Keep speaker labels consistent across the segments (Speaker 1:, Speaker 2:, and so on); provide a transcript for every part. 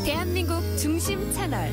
Speaker 1: 대한민국 중심 채널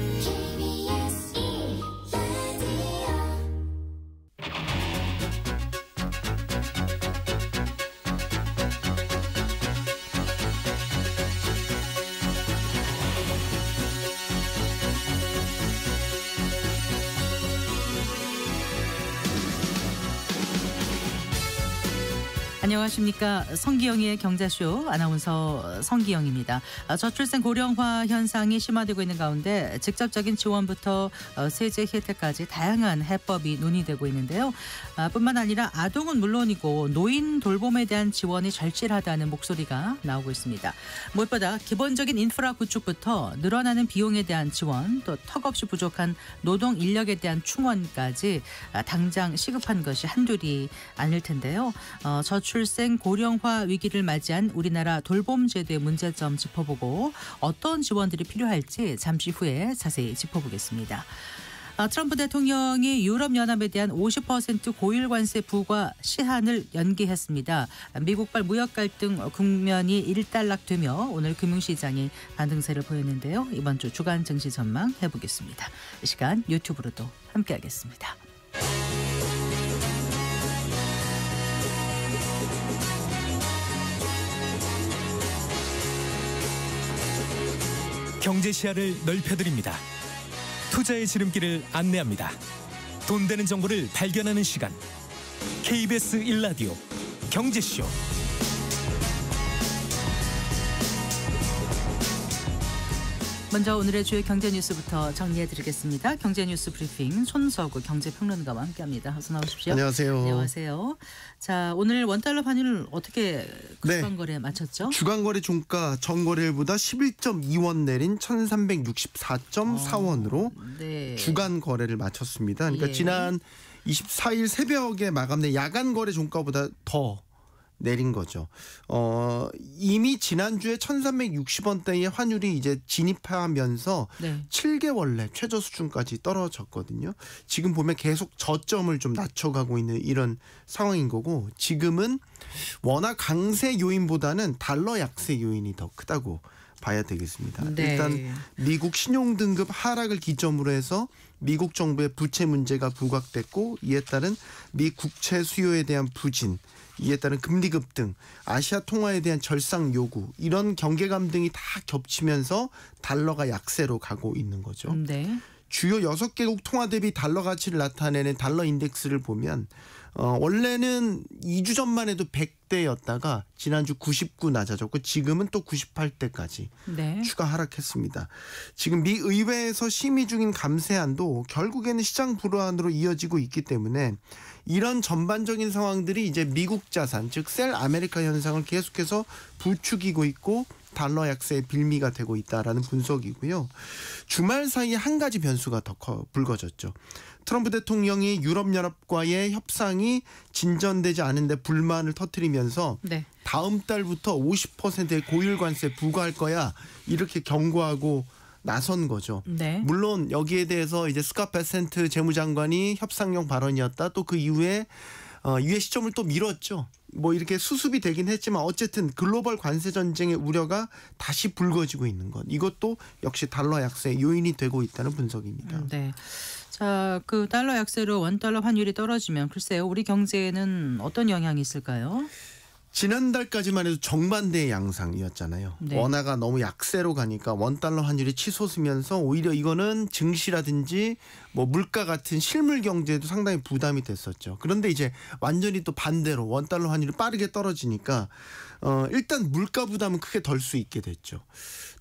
Speaker 2: 안녕하십니까. 성기영의 경제쇼 아나운서 성기영입니다. 저출생 고령화 현상이 심화되고 있는 가운데 직접적인 지원부터 세제 혜택까지 다양한 해법이 논의되고 있는데요. 뿐만 아니라 아동은 물론이고 노인 돌봄에 대한 지원이 절실하다는 목소리가 나오고 있습니다. 무엇보다 기본적인 인프라 구축부터 늘어나는 비용에 대한 지원, 또 턱없이 부족한 노동 인력에 대한 충원까지 당장 시급한 것이 한둘이 아닐 텐데요. 저출생 고령화 위기를 맞이한 우리나라 돌봄 제도의 문제점 짚어보고 어떤 지원들이 필요할지 잠시 후에 자세히 짚어보겠습니다. 트럼프 대통령이 유럽연합에 대한 50% 고율 관세 부과 시한을 연기했습니다. 미국발 무역 갈등 국면이 일단락되며 오늘 금융시장이 반등세를 보였는데요. 이번 주 주간 증시 전망 해보겠습니다. 이 시간 유튜브로도 함께하겠습니다.
Speaker 3: 경제 시야를 넓혀드립니다. 투자의 지름길을 안내합니다. 돈 되는 정보를 발견하는 시간. KBS 1라디오 경제쇼.
Speaker 2: 먼저 오늘의 주요 경제 뉴스부터 정리해드리겠습니다. 경제 뉴스 브리핑 손석우 경제평론가와 함께합니다. 어서 나오십시오.
Speaker 4: 안녕하세요.
Speaker 2: 안녕하세요. 자, 오늘 원달러 환율 어떻게 주간거래 마쳤죠?
Speaker 4: 주간거래 종가 전거래일보다 11.2원 내린 1364.4원으로
Speaker 2: 네.
Speaker 4: 주간 거래를 마쳤습니다. 그러니까
Speaker 2: 예.
Speaker 4: 지난 24일 새벽에 마감된 야간 거래 종가보다 더 내린 거죠. 이미 지난주에 1360원대의 환율이 이제 진입하면서
Speaker 2: 네.
Speaker 4: 7개월 내 최저 수준까지 떨어졌거든요. 지금 보면 계속 저점을 좀 낮춰가고 있는 이런 상황인 거고, 지금은 워낙 강세 요인보다는 달러 약세 요인이 더 크다고 봐야 되겠습니다.
Speaker 2: 네.
Speaker 4: 일단 미국 신용등급 하락을 기점으로 해서 미국 정부의 부채 문제가 부각됐고, 이에 따른 미 국채 수요에 대한 부진, 이에 따른 금리 급등, 아시아 통화에 대한 절상 요구, 이런 경계감 등이 다 겹치면서 달러가 약세로 가고 있는 거죠.
Speaker 2: 네.
Speaker 4: 주요 6개국 통화 대비 달러 가치를 나타내는 달러 인덱스를 보면 원래는 2주 전만 해도 100대였다가 지난주 99 낮아졌고 지금은 또 98대까지
Speaker 2: 네.
Speaker 4: 추가 하락했습니다. 지금 미 의회에서 심의 중인 감세안도 결국에는 시장 불안으로 이어지고 있기 때문에 이런 전반적인 상황들이 이제 미국 자산, 즉 셀 아메리카 현상을 계속해서 부추기고 있고 달러 약세의 빌미가 되고 있다라는 분석이고요. 주말 사이에 한 가지 변수가 더 불거졌죠. 트럼프 대통령이 유럽연합과의 협상이 진전되지 않은데 불만을 터뜨리면서
Speaker 2: 네.
Speaker 4: 다음 달부터 50%의 고율 관세 부과할 거야, 이렇게 경고하고 나선 거죠.
Speaker 2: 네.
Speaker 4: 물론 여기에 대해서 이제 스캇 베센트 재무장관이 협상용 발언이었다. 또 그 이후에 이해 시점을 또 미뤘죠. 뭐 이렇게 수습이 되긴 했지만 어쨌든 글로벌 관세 전쟁의 우려가 다시 불거지고 있는 것. 이것도 역시 달러 약세 요인이 되고 있다는 분석입니다.
Speaker 2: 네. 자, 그 달러 약세로 원달러 환율이 떨어지면 글쎄요, 우리 경제에는 어떤 영향이 있을까요?
Speaker 4: 지난달까지만 해도 정반대의 양상이었잖아요.
Speaker 2: 네.
Speaker 4: 원화가 너무 약세로 가니까 원달러 환율이 치솟으면서 오히려 이거는 증시라든지 뭐 물가 같은 실물 경제에도 상당히 부담이 됐었죠. 그런데 이제 완전히 또 반대로 원달러 환율이 빠르게 떨어지니까 일단 물가 부담은 크게 덜 수 있게 됐죠.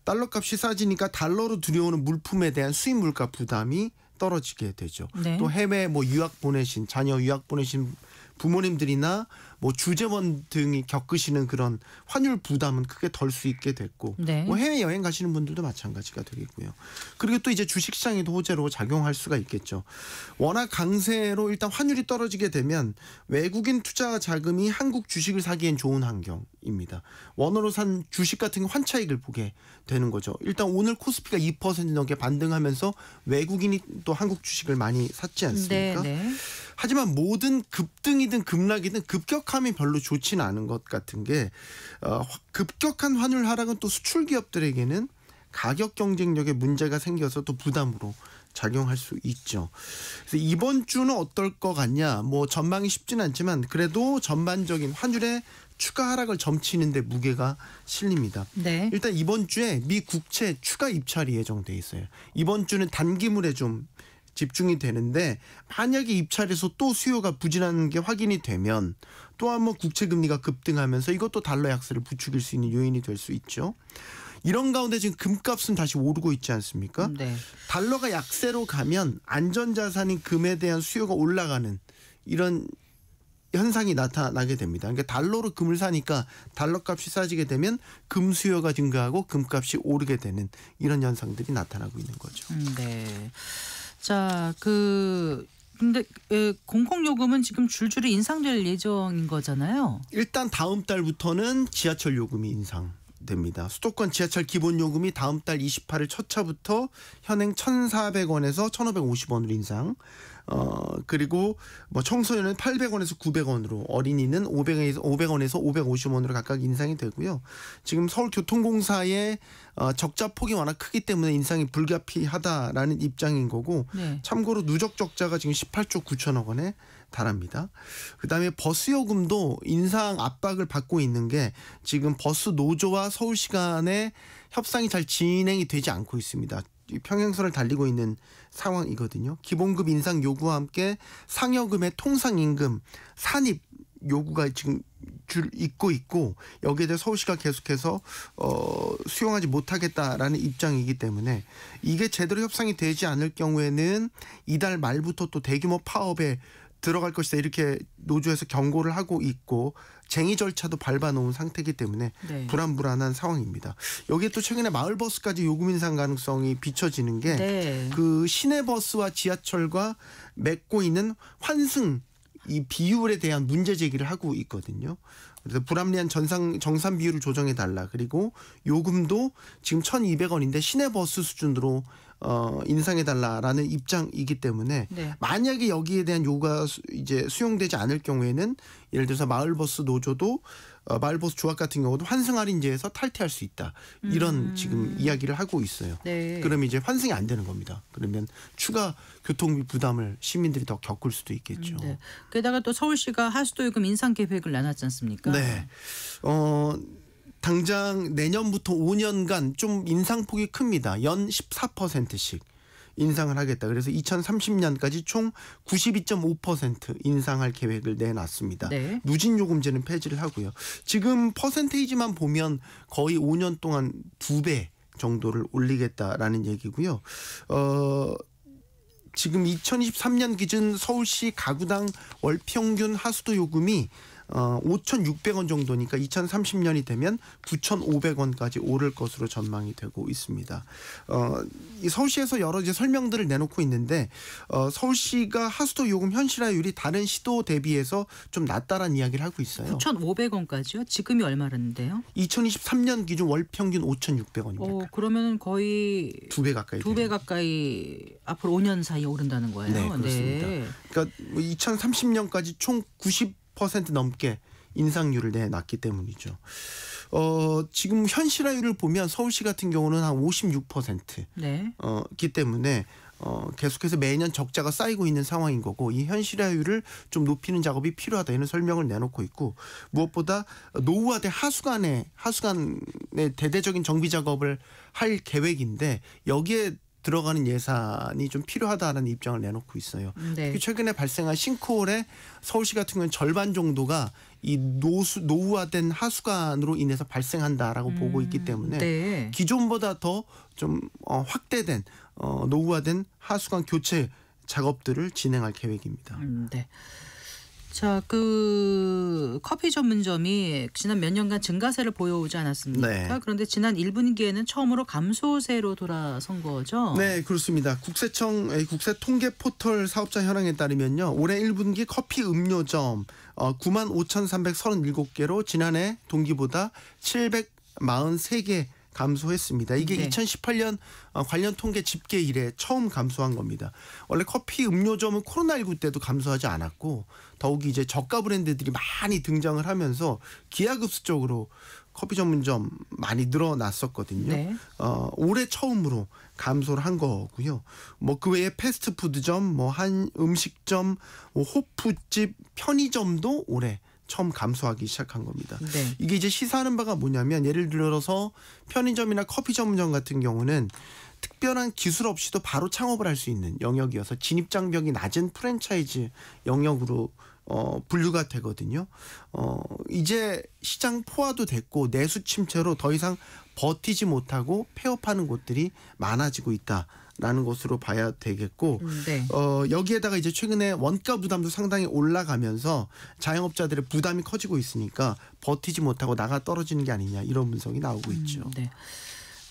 Speaker 4: 달러 값이 싸지니까 달러로 들여오는 물품에 대한 수입 물가 부담이 떨어지게 되죠.
Speaker 2: 네.
Speaker 4: 또 해외 뭐 유학 보내신 자녀 유학 보내신 부모님들이나 뭐 주재원 등이 겪으시는 그런 환율 부담은 크게 덜 수 있게 됐고,
Speaker 2: 네.
Speaker 4: 뭐 해외 여행 가시는 분들도 마찬가지가 되겠고요. 그리고 또 이제 주식시장에도 호재로 작용할 수가 있겠죠. 워낙 강세로 일단 환율이 떨어지게 되면 외국인 투자 자금이 한국 주식을 사기엔 좋은 환경입니다. 원으로 산 주식 같은 환차익을 보게 되는 거죠. 일단 오늘 코스피가 2% 넘게 반등하면서 외국인이 또 한국 주식을 많이 샀지 않습니까?
Speaker 2: 네, 네.
Speaker 4: 하지만 모든 급등이든 급락이든 급격함이 별로 좋지는 않은 것 같은 게 급격한 환율 하락은 또 수출 기업들에게는 가격 경쟁력에 문제가 생겨서 또 부담으로 작용할 수 있죠. 그래서 이번 주는 어떨 것 같냐? 뭐 전망이 쉽진 않지만 그래도 전반적인 환율의 추가 하락을 점치는 데 무게가 실립니다.
Speaker 2: 네.
Speaker 4: 일단 이번 주에 미 국채 추가 입찰이 예정돼 있어요. 이번 주는 단기물에 좀 집중이 되는데 만약에 입찰에서 또 수요가 부진하는 게 확인이 되면 또 한번 국채 금리가 급등하면서 이것도 달러 약세를 부추길 수 있는 요인이 될 수 있죠. 이런 가운데 지금 금값은 다시 오르고 있지 않습니까?
Speaker 2: 네.
Speaker 4: 달러가 약세로 가면 안전자산인 금에 대한 수요가 올라가는 이런 현상이 나타나게 됩니다. 그러니까 달러로 금을 사니까 달러 값이 싸지게 되면 금 수요가 증가하고 금값이 오르게 되는 이런 현상들이 나타나고 있는 거죠.
Speaker 2: 네. 자, 근데 공공요금은 지금 줄줄이 인상될 예정인 거잖아요.
Speaker 4: 일단 다음 달부터는 지하철 요금이 인상됩니다. 수도권 지하철 기본 요금이 다음 달 28일 첫 차부터 현행 1,400원에서 1,550원으로 인상. 그리고 뭐 청소년은 800원에서 900원으로, 어린이는 500원에서 550원으로 각각 인상이 되고요. 지금 서울교통공사의 적자 폭이 워낙 크기 때문에 인상이 불가피하다라는 입장인 거고,
Speaker 2: 네.
Speaker 4: 참고로 누적 적자가 지금 18조 9천억 원에 달합니다. 그다음에 버스 요금도 인상 압박을 받고 있는 게 지금 버스 노조와 서울시 간의 협상이 잘 진행이 되지 않고 있습니다. 평행선을 달리고 있는 상황이거든요. 기본급 인상 요구와 함께 상여금의 통상임금 산입 요구가 지금 있고 여기에 대해 서울시가 계속해서 수용하지 못하겠다라는 입장이기 때문에 이게 제대로 협상이 되지 않을 경우에는 이달 말부터 또 대규모 파업에 들어갈 것이다, 이렇게 노조에서 경고를 하고 있고 쟁의 절차도 밟아놓은 상태이기 때문에
Speaker 2: 네.
Speaker 4: 불안한 상황입니다. 여기에 또 최근에 마을버스까지 요금 인상 가능성이 비춰지는 게
Speaker 2: 네.
Speaker 4: 그 시내버스와 지하철과 맺고 있는 환승 이 비율에 대한 문제 제기를 하고 있거든요. 그래서 불합리한 정산 비율을 조정해달라. 그리고 요금도 지금 1,200원인데 시내버스 수준으로 인상해달라라는 입장이기 때문에
Speaker 2: 네.
Speaker 4: 만약에 여기에 대한 요구가 이제 수용되지 않을 경우에는 예를 들어서 마을버스 노조도 마을버스 조합 같은 경우도 환승 할인제에서 탈퇴할 수 있다, 이런 지금 이야기를 하고 있어요.
Speaker 2: 네.
Speaker 4: 그러면 이제 환승이 안 되는 겁니다. 그러면 추가 교통비 부담을 시민들이 더 겪을 수도 있겠죠.
Speaker 2: 네. 게다가 또 서울시가 하수도 요금 인상 계획을 내놨지 않습니까?
Speaker 4: 네. 당장 내년부터 5년간 좀 인상폭이 큽니다. 연 14%씩 인상을 하겠다. 그래서 2030년까지 총 92.5% 인상할 계획을 내놨습니다.
Speaker 2: 네.
Speaker 4: 누진요금제는 폐지를 하고요. 지금 퍼센테이지만 보면 거의 5년 동안 2배 정도를 올리겠다라는 얘기고요. 지금 2023년 기준 서울시 가구당 월 평균 하수도 요금이 5,600원 정도니까 2030년이 되면 9,500원까지 오를 것으로 전망이 되고 있습니다. 이 서울시에서 여러 이제 설명들을 내놓고 있는데 서울시가 하수도 요금 현실화율이 다른 시도 대비해서 좀 낮다라는 이야기를 하고 있어요.
Speaker 2: 9,500원까지요? 지금이 얼마인데요?
Speaker 4: 2023년 기준 월 평균 5,600원입니다.
Speaker 2: 그러면 거의
Speaker 4: 2배 가까이.
Speaker 2: 2배 가까이 앞으로 5년 사이에 오른다는 거예요.
Speaker 4: 네, 그렇습니다.
Speaker 2: 네.
Speaker 4: 그러니까 2030년까지 총 90% 넘게 인상률을 내놨기 때문이죠. 지금 현실화율을 보면 서울시 같은 경우는 한 56%.
Speaker 2: 네.
Speaker 4: 기 때문에 계속해서 매년 적자가 쌓이고 있는 상황인 거고, 이 현실화율을 좀 높이는 작업이 필요하다, 이런 설명을 내놓고 있고, 무엇보다 노후화된 하수관의 대대적인 정비 작업을 할 계획인데 여기에 들어가는 예산이 좀 필요하다는 입장을 내놓고 있어요.
Speaker 2: 네.
Speaker 4: 최근에 발생한 싱크홀에 서울시 같은 경우는 절반 정도가 이 노후화된 하수관으로 인해서 발생한다라고 보고 있기 때문에
Speaker 2: 네.
Speaker 4: 기존보다 더 좀 확대된 노후화된 하수관 교체 작업들을 진행할 계획입니다.
Speaker 2: 네. 자, 커피 전문점이 지난 몇 년간 증가세를 보여오지 않았습니까?
Speaker 4: 네.
Speaker 2: 그런데 지난 1분기에는 처음으로 감소세로 돌아선 거죠?
Speaker 4: 네, 그렇습니다. 국세 통계 포털 사업자 현황에 따르면요, 올해 1분기 커피 음료점 95,337개로 지난해 동기보다 743개 감소했습니다. 이게
Speaker 2: 네.
Speaker 4: 2018년 관련 통계 집계 이래 처음 감소한 겁니다. 원래 커피 음료점은 코로나19 때도 감소하지 않았고, 더욱이 이제 저가 브랜드들이 많이 등장을 하면서 기하급수적으로 커피 전문점 많이 늘어났었거든요.
Speaker 2: 네.
Speaker 4: 올해 처음으로 감소를 한 거고요. 뭐 그 외에 패스트푸드점, 뭐 한 음식점, 뭐 호프집, 편의점도 올해 처음 감소하기 시작한 겁니다.
Speaker 2: 네.
Speaker 4: 이게 이제 시사하는 바가 뭐냐면 예를 들어서 편의점이나 커피 전문점 같은 경우는 특별한 기술 없이도 바로 창업을 할 수 있는 영역이어서 진입장벽이 낮은 프랜차이즈 영역으로 분류가 되거든요. 이제 시장 포화도 됐고 내수 침체로 더 이상 버티지 못하고 폐업하는 곳들이 많아지고 있다라는 것으로 봐야 되겠고
Speaker 2: 네.
Speaker 4: 여기에다가 이제 최근에 원가 부담도 상당히 올라가면서 자영업자들의 부담이 커지고 있으니까 버티지 못하고 나가 떨어지는 게 아니냐 이런 분석이 나오고 있죠.
Speaker 2: 네.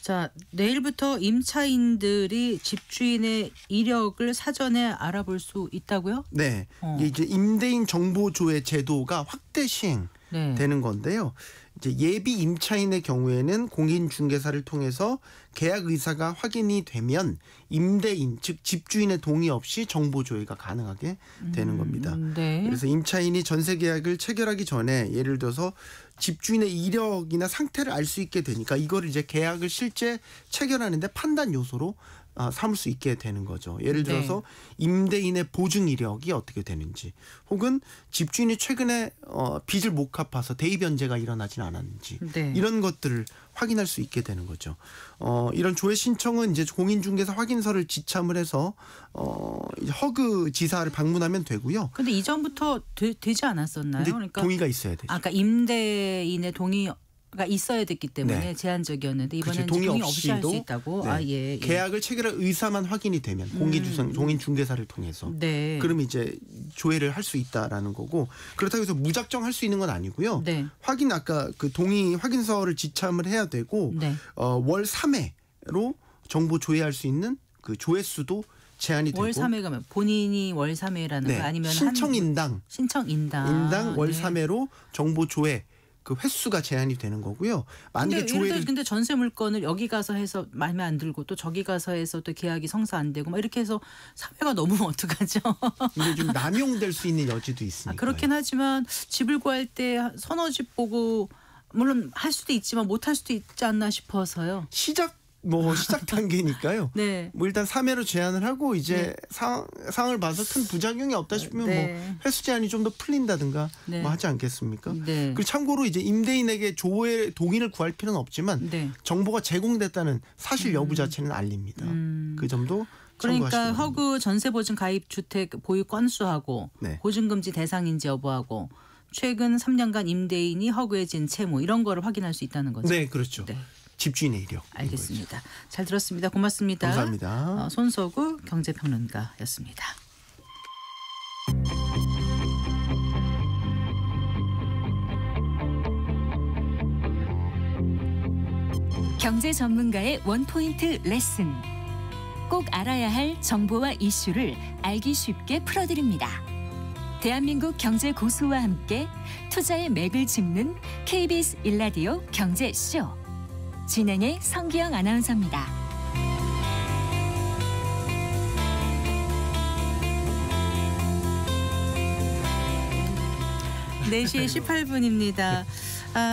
Speaker 2: 자, 내일부터 임차인들이 집주인의 이력을 사전에 알아볼 수 있다고요?
Speaker 4: 네. 이게 이제 임대인 정보 조회 제도가 확대 시행되는 건데요. 이제 예비 임차인의 경우에는 공인중개사를 통해서 계약 의사가 확인이 되면 임대인 즉 집주인의 동의 없이 정보 조회가 가능하게 되는 겁니다.
Speaker 2: 네.
Speaker 4: 그래서 임차인이 전세 계약을 체결하기 전에 예를 들어서 집주인의 이력이나 상태를 알 수 있게 되니까 이거를 이제 계약을 실제 체결하는데 판단 요소로 삼을 수 있게 되는 거죠. 예를 들어서 임대인의 보증 이력이 어떻게 되는지 혹은 집주인이 최근에 빚을 못 갚아서 대위 변제가 일어나진 않았는지 이런 것들을 확인할 수 있게 되는 거죠. 이런 조회 신청은 이제 공인중개사 확인서를 지참을 해서 이제 허그 지사를 방문하면 되고요.
Speaker 2: 근데 이전부터 되지 않았었나요?
Speaker 4: 근데
Speaker 2: 그러니까
Speaker 4: 동의가 있어야 되죠.
Speaker 2: 아까 임대인의 동의가 있어야 됐기 때문에
Speaker 4: 네.
Speaker 2: 제한적이었는데 이번에는
Speaker 4: 그렇죠.
Speaker 2: 동의 없이 할 수 있다고.
Speaker 4: 네.
Speaker 2: 예.
Speaker 4: 계약을 체결할 의사만 확인이 되면 공인중개사를 통해서
Speaker 2: 네.
Speaker 4: 그럼 이제 조회를 할 수 있다라는 거고 그렇다고 해서 무작정 할 수 있는 건 아니고요.
Speaker 2: 네.
Speaker 4: 확인 아까 그 동의 확인서를 지참을 해야 되고
Speaker 2: 네.
Speaker 4: 월 3회로 정보 조회할 수 있는 그 조회수도 제한이 되고
Speaker 2: 월 3회 가면 본인이 월 3회라는 거 아니면
Speaker 4: 신청인당
Speaker 2: 신청인당
Speaker 4: 월 3회로 정보 조회 그 횟수가 제한이 되는 거고요. 만약에 조회를
Speaker 2: 근데 전세 물건을 여기 가서 해서 마음에 안 들고 또 저기 가서 해서 또 계약이 성사 안 되고 막 이렇게 해서 3회가 넘으면 어떡하죠?
Speaker 4: 이게 좀 남용될 수 있는 여지도 있으니까.
Speaker 2: 그렇긴 하지만 집을 구할 때 서너 집 보고 물론 할 수도 있지만 못 할 수도 있지 않나 싶어서요.
Speaker 4: 시작 단계니까요.
Speaker 2: 네.
Speaker 4: 뭐 일단 3회로 제한을 하고 이제 상황을 봐서 큰 부작용이 없다 싶으면 뭐 횟수 제한이 좀 더 풀린다든가 뭐 하지 않겠습니까?
Speaker 2: 네.
Speaker 4: 그리고 참고로 이제 임대인에게 조회 동의를 구할 필요는 없지만 정보가 제공됐다는 사실 여부 자체는 알립니다. 그 점도
Speaker 2: 그러니까 허그 전세보증 가입 주택 보유 건수하고 보증금지 대상인지 여부하고 최근 3년간 임대인이 허그해진 채무 이런 거를 확인할 수 있다는 거죠.
Speaker 4: 네, 그렇죠.
Speaker 2: 네.
Speaker 4: 집주인의 이력.
Speaker 2: 알겠습니다. 잘 들었습니다. 고맙습니다.
Speaker 4: 감사합니다.
Speaker 2: 손석우 경제평론가였습니다.
Speaker 1: 경제 전문가의 원포인트 레슨. 꼭 알아야 할 정보와 이슈를 알기 쉽게 풀어드립니다. 대한민국 경제 고수와 함께 투자의 맥을 짚는 KBS 1라디오 경제쇼. 진행의 성기영 아나운서입니다.
Speaker 2: 4시 18분입니다.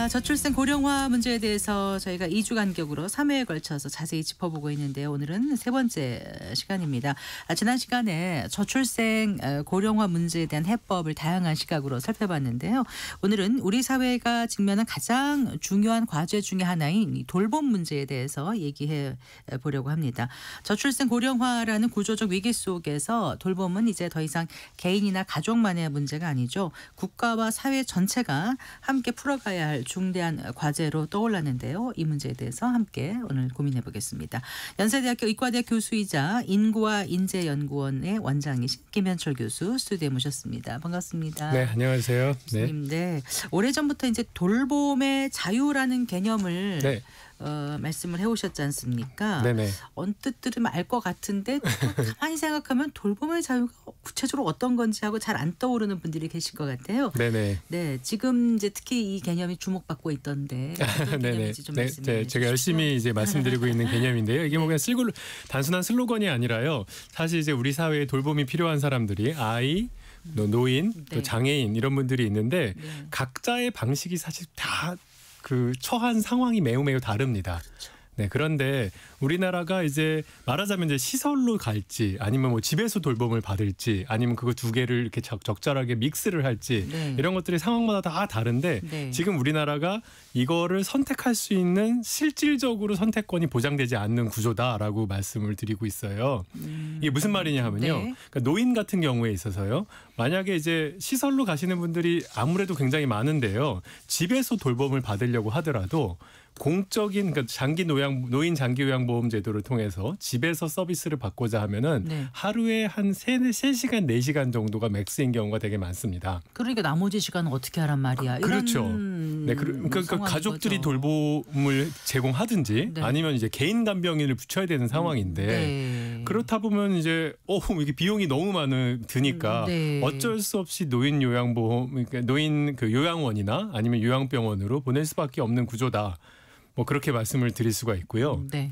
Speaker 2: 저출생 고령화 문제에 대해서 저희가 2주 간격으로 3회에 걸쳐서 자세히 짚어보고 있는데요. 오늘은 세 번째 시간입니다. 지난 시간에 저출생 고령화 문제에 대한 해법을 다양한 시각으로 살펴봤는데요. 오늘은 우리 사회가 직면한 가장 중요한 과제 중에 하나인 이 돌봄 문제에 대해서 얘기해 보려고 합니다. 저출생 고령화라는 구조적 위기 속에서 돌봄은 이제 더 이상 개인이나 가족만의 문제가 아니죠. 국가와 사회 전체가 함께 풀어가야 할 중대한 과제로 떠올랐는데요. 이 문제에 대해서 함께 오늘 고민해 보겠습니다. 연세대학교 의과대 교수이자 인구와 인재연구원의 원장이신 김현철 교수 스튜디오에 모셨습니다. 반갑습니다.
Speaker 5: 네, 안녕하세요.
Speaker 2: 네. 오래전부터 이제 돌봄의 자유라는 개념을 말씀을 해오셨지 않습니까?
Speaker 5: 네네.
Speaker 2: 언뜻 들으면 알 것 같은데 또 가만히 생각하면 돌봄의 자유가 구체적으로 어떤 건지 하고 잘 안 떠오르는 분들이 계실 것 같아요.
Speaker 5: 네네.
Speaker 2: 네, 지금 이제 특히 이 개념이 주목받고 있던데 어떤 개념인지 좀 말씀해 주시죠.
Speaker 5: 제가 열심히 이제 말씀드리고 있는 개념인데요. 이게 뭐 그냥 단순한 슬로건이 아니라요. 사실 이제 우리 사회에 돌봄이 필요한 사람들이 아이, 또 노인, 또 장애인 이런 분들이 있는데 각자의 방식이 사실 다 그 처한 상황이 매우 다릅니다. 네, 그런데 우리나라가 이제 말하자면 이제 시설로 갈지 아니면 뭐 집에서 돌봄을 받을지 아니면 그거 두 개를 이렇게 적절하게 믹스를 할지
Speaker 2: 네.
Speaker 5: 이런 것들이 상황마다 다 다른데
Speaker 2: 네.
Speaker 5: 지금 우리나라가 이거를 선택할 수 있는 실질적으로 선택권이 보장되지 않는 구조다라고 말씀을 드리고 있어요. 이게 무슨 말이냐 하면요.
Speaker 2: 네.
Speaker 5: 그러니까 노인 같은 경우에 있어서요. 만약에 이제 시설로 가시는 분들이 아무래도 굉장히 많은데요. 집에서 돌봄을 받으려고 하더라도 공적인 그러니까 노인 장기 요양보험 제도를 통해서 집에서 서비스를 받고자 하면은
Speaker 2: 네.
Speaker 5: 하루에 한 3시간 4시간 정도가 맥스인 경우가 되게 많습니다.
Speaker 2: 그러니까 나머지 시간은 어떻게 하란 말이야.
Speaker 5: 그렇죠.
Speaker 2: 이런
Speaker 5: 네, 그러니까
Speaker 2: 상황인
Speaker 5: 가족들이
Speaker 2: 거죠.
Speaker 5: 돌봄을 제공하든지
Speaker 2: 네.
Speaker 5: 아니면 이제 개인 간병인을 붙여야 되는 상황인데
Speaker 2: 네.
Speaker 5: 그렇다 보면 이제 이게 비용이 너무 드니까
Speaker 2: 네.
Speaker 5: 어쩔 수 없이 노인 요양보험 그러니까 노인 그 요양원이나 아니면 요양병원으로 보낼 수밖에 없는 구조다. 뭐 그렇게 말씀을 드릴 수가 있고요.
Speaker 2: 네.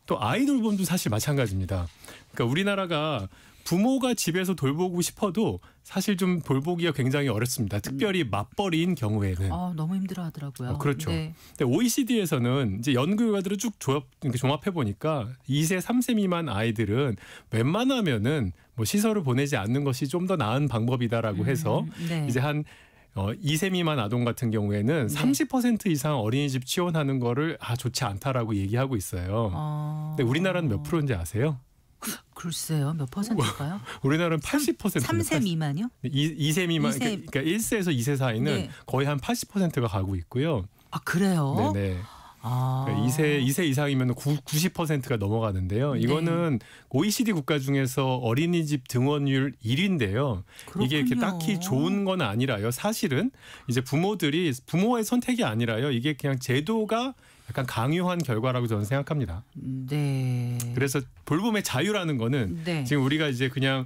Speaker 5: 또 아이 돌봄도 사실 마찬가지입니다. 그러니까 우리나라가 부모가 집에서 돌보고 싶어도 사실 좀 돌보기가 굉장히 어렵습니다. 특별히 맞벌이인 경우에는.
Speaker 2: 너무 힘들어하더라고요.
Speaker 5: 그렇죠.
Speaker 2: 네.
Speaker 5: 근데 OECD에서는 이제 연구 결과들을 쭉 종합해 보니까 2세, 3세 미만 아이들은 웬만하면은 뭐 시설을 보내지 않는 것이 좀 더 나은 방법이다라고 해서
Speaker 2: 네.
Speaker 5: 이제 한 2세 미만 아동 같은 경우에는
Speaker 2: 네.
Speaker 5: 30% 이상 어린이집 지원하는 거를 좋지 않다라고 얘기하고 있어요. 근데 우리나라는 몇 프로인지 아세요?
Speaker 2: 글쎄요. 몇 퍼센트일까요?
Speaker 5: 우리나라는 80%.
Speaker 2: 3세 미만이요?
Speaker 5: 2세 미만,
Speaker 2: 2세.
Speaker 5: 그러니까 1세에서 2세 사이는
Speaker 2: 네.
Speaker 5: 거의 한 80%가 가고 있고요.
Speaker 2: 그래요?
Speaker 5: 네네. 그러니까 2세 이상이면 90%가 넘어가는데요. 이거는 OECD 국가 중에서 어린이집 등원율 1위인데요. 이게 이렇게
Speaker 2: 그렇군요.
Speaker 5: 딱히 좋은 건 아니라요. 사실은 이제 부모의 선택이 아니라요. 이게 그냥 제도가 약간 강요한 결과라고 저는 생각합니다.
Speaker 2: 네.
Speaker 5: 그래서 돌봄의 자유라는 거는
Speaker 2: 네.
Speaker 5: 지금 우리가 이제 그냥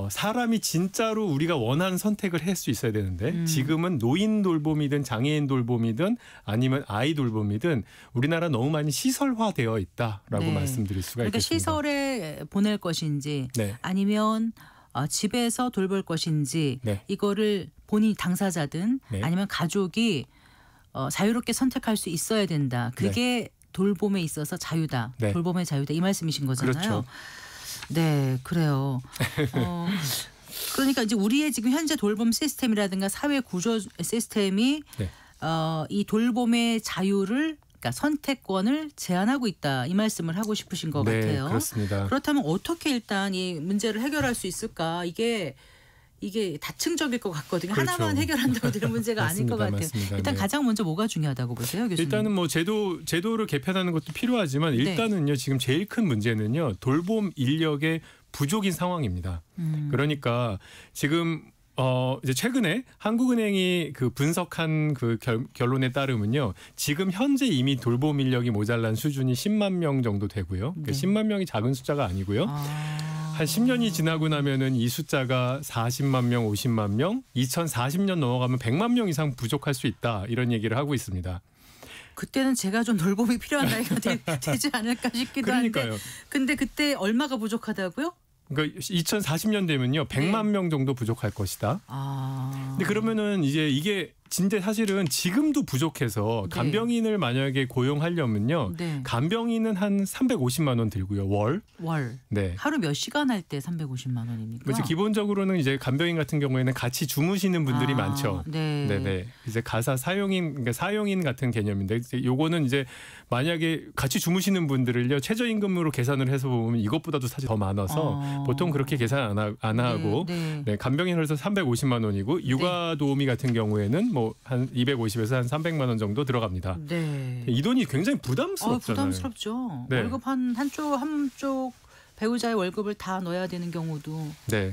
Speaker 5: 사람이 진짜로 우리가 원하는 선택을 할 수 있어야 되는데 지금은 노인 돌봄이든 장애인 돌봄이든 아니면 아이 돌봄이든 우리나라 너무 많이 시설화되어 있다라고
Speaker 2: 네.
Speaker 5: 말씀드릴 수가
Speaker 2: 그러니까
Speaker 5: 있겠습니다.
Speaker 2: 시설에 보낼 것인지
Speaker 5: 네.
Speaker 2: 아니면 집에서 돌볼 것인지
Speaker 5: 네.
Speaker 2: 이거를 본인이 당사자든
Speaker 5: 네.
Speaker 2: 아니면 가족이 자유롭게 선택할 수 있어야 된다. 그게 돌봄에 있어서 자유다.
Speaker 5: 네.
Speaker 2: 돌봄의 자유다. 이 말씀이신 거잖아요.
Speaker 5: 그렇죠.
Speaker 2: 네, 그래요. 그러니까 이제 우리의 지금 현재 돌봄 시스템이라든가 사회 구조 시스템이
Speaker 5: 네.
Speaker 2: 이 돌봄의 자유를 그러니까 선택권을 제한하고 있다. 이 말씀을 하고 싶으신 것
Speaker 5: 네,
Speaker 2: 같아요.
Speaker 5: 그렇습니다.
Speaker 2: 그렇다면 어떻게 일단 이 문제를 해결할 수 있을까? 이게 다층적일 것 같거든요.
Speaker 5: 그렇죠.
Speaker 2: 하나만 해결한다고 되는 문제가 아닐 것 같아요.
Speaker 5: 맞습니다.
Speaker 2: 일단
Speaker 5: 네.
Speaker 2: 가장 먼저 뭐가 중요하다고 보세요, 교수님?
Speaker 5: 일단은 뭐 제도를 개편하는 것도 필요하지만 일단은요 지금 제일 큰 문제는요 돌봄 인력의 부족인 상황입니다. 그러니까 지금 이제 최근에 한국은행이 그 분석한 그 결론에 따르면요. 지금 현재 이미 돌봄 인력이 모자란 수준이 10만 명 정도 되고요. 그러니까 10만 명이 작은 숫자가 아니고요. 한 10년이 지나고 나면은 이 숫자가 40만 명, 50만 명, 2040년 넘어가면 100만 명 이상 부족할 수 있다. 이런 얘기를 하고 있습니다.
Speaker 2: 그때는 제가 좀 돌봄이 필요한 나이가 되지 않을까 싶기도
Speaker 5: 그러니까요.
Speaker 2: 한데. 근데 그때 얼마가 부족하다고요?
Speaker 5: 그러니까 2040년 되면요. 100만 명 정도 부족할 것이다. 근데 그러면은 이제 이게 진짜 사실은 지금도 부족해서
Speaker 2: 네.
Speaker 5: 간병인을 만약에 고용하려면요.
Speaker 2: 네.
Speaker 5: 간병인은 한 350만 원 들고요. 월.
Speaker 2: 네. 하루 몇 시간 할 때 350만 원입니까?
Speaker 5: 그렇죠. 기본적으로는 이제 간병인 같은 경우에는 같이 주무시는 분들이 많죠.
Speaker 2: 네.
Speaker 5: 네네. 이제 가사 그러니까 사용인 같은 개념인데 요거는 이제 만약에 같이 주무시는 분들을요 최저임금으로 계산을 해서 보면 이것보다도 사실 더 많아서 보통 그렇게 계산 안 하고 네, 간병인으로서 350만 원이고 육아 도우미 같은 경우에는 뭐 한 250에서 한 300만 원 정도 들어갑니다.
Speaker 2: 네.
Speaker 5: 이 돈이 굉장히 부담스럽잖아요.
Speaker 2: 부담스럽죠.
Speaker 5: 네.
Speaker 2: 월급 한쪽 배우자의 월급을 다 넣어야 되는 경우도
Speaker 5: 네.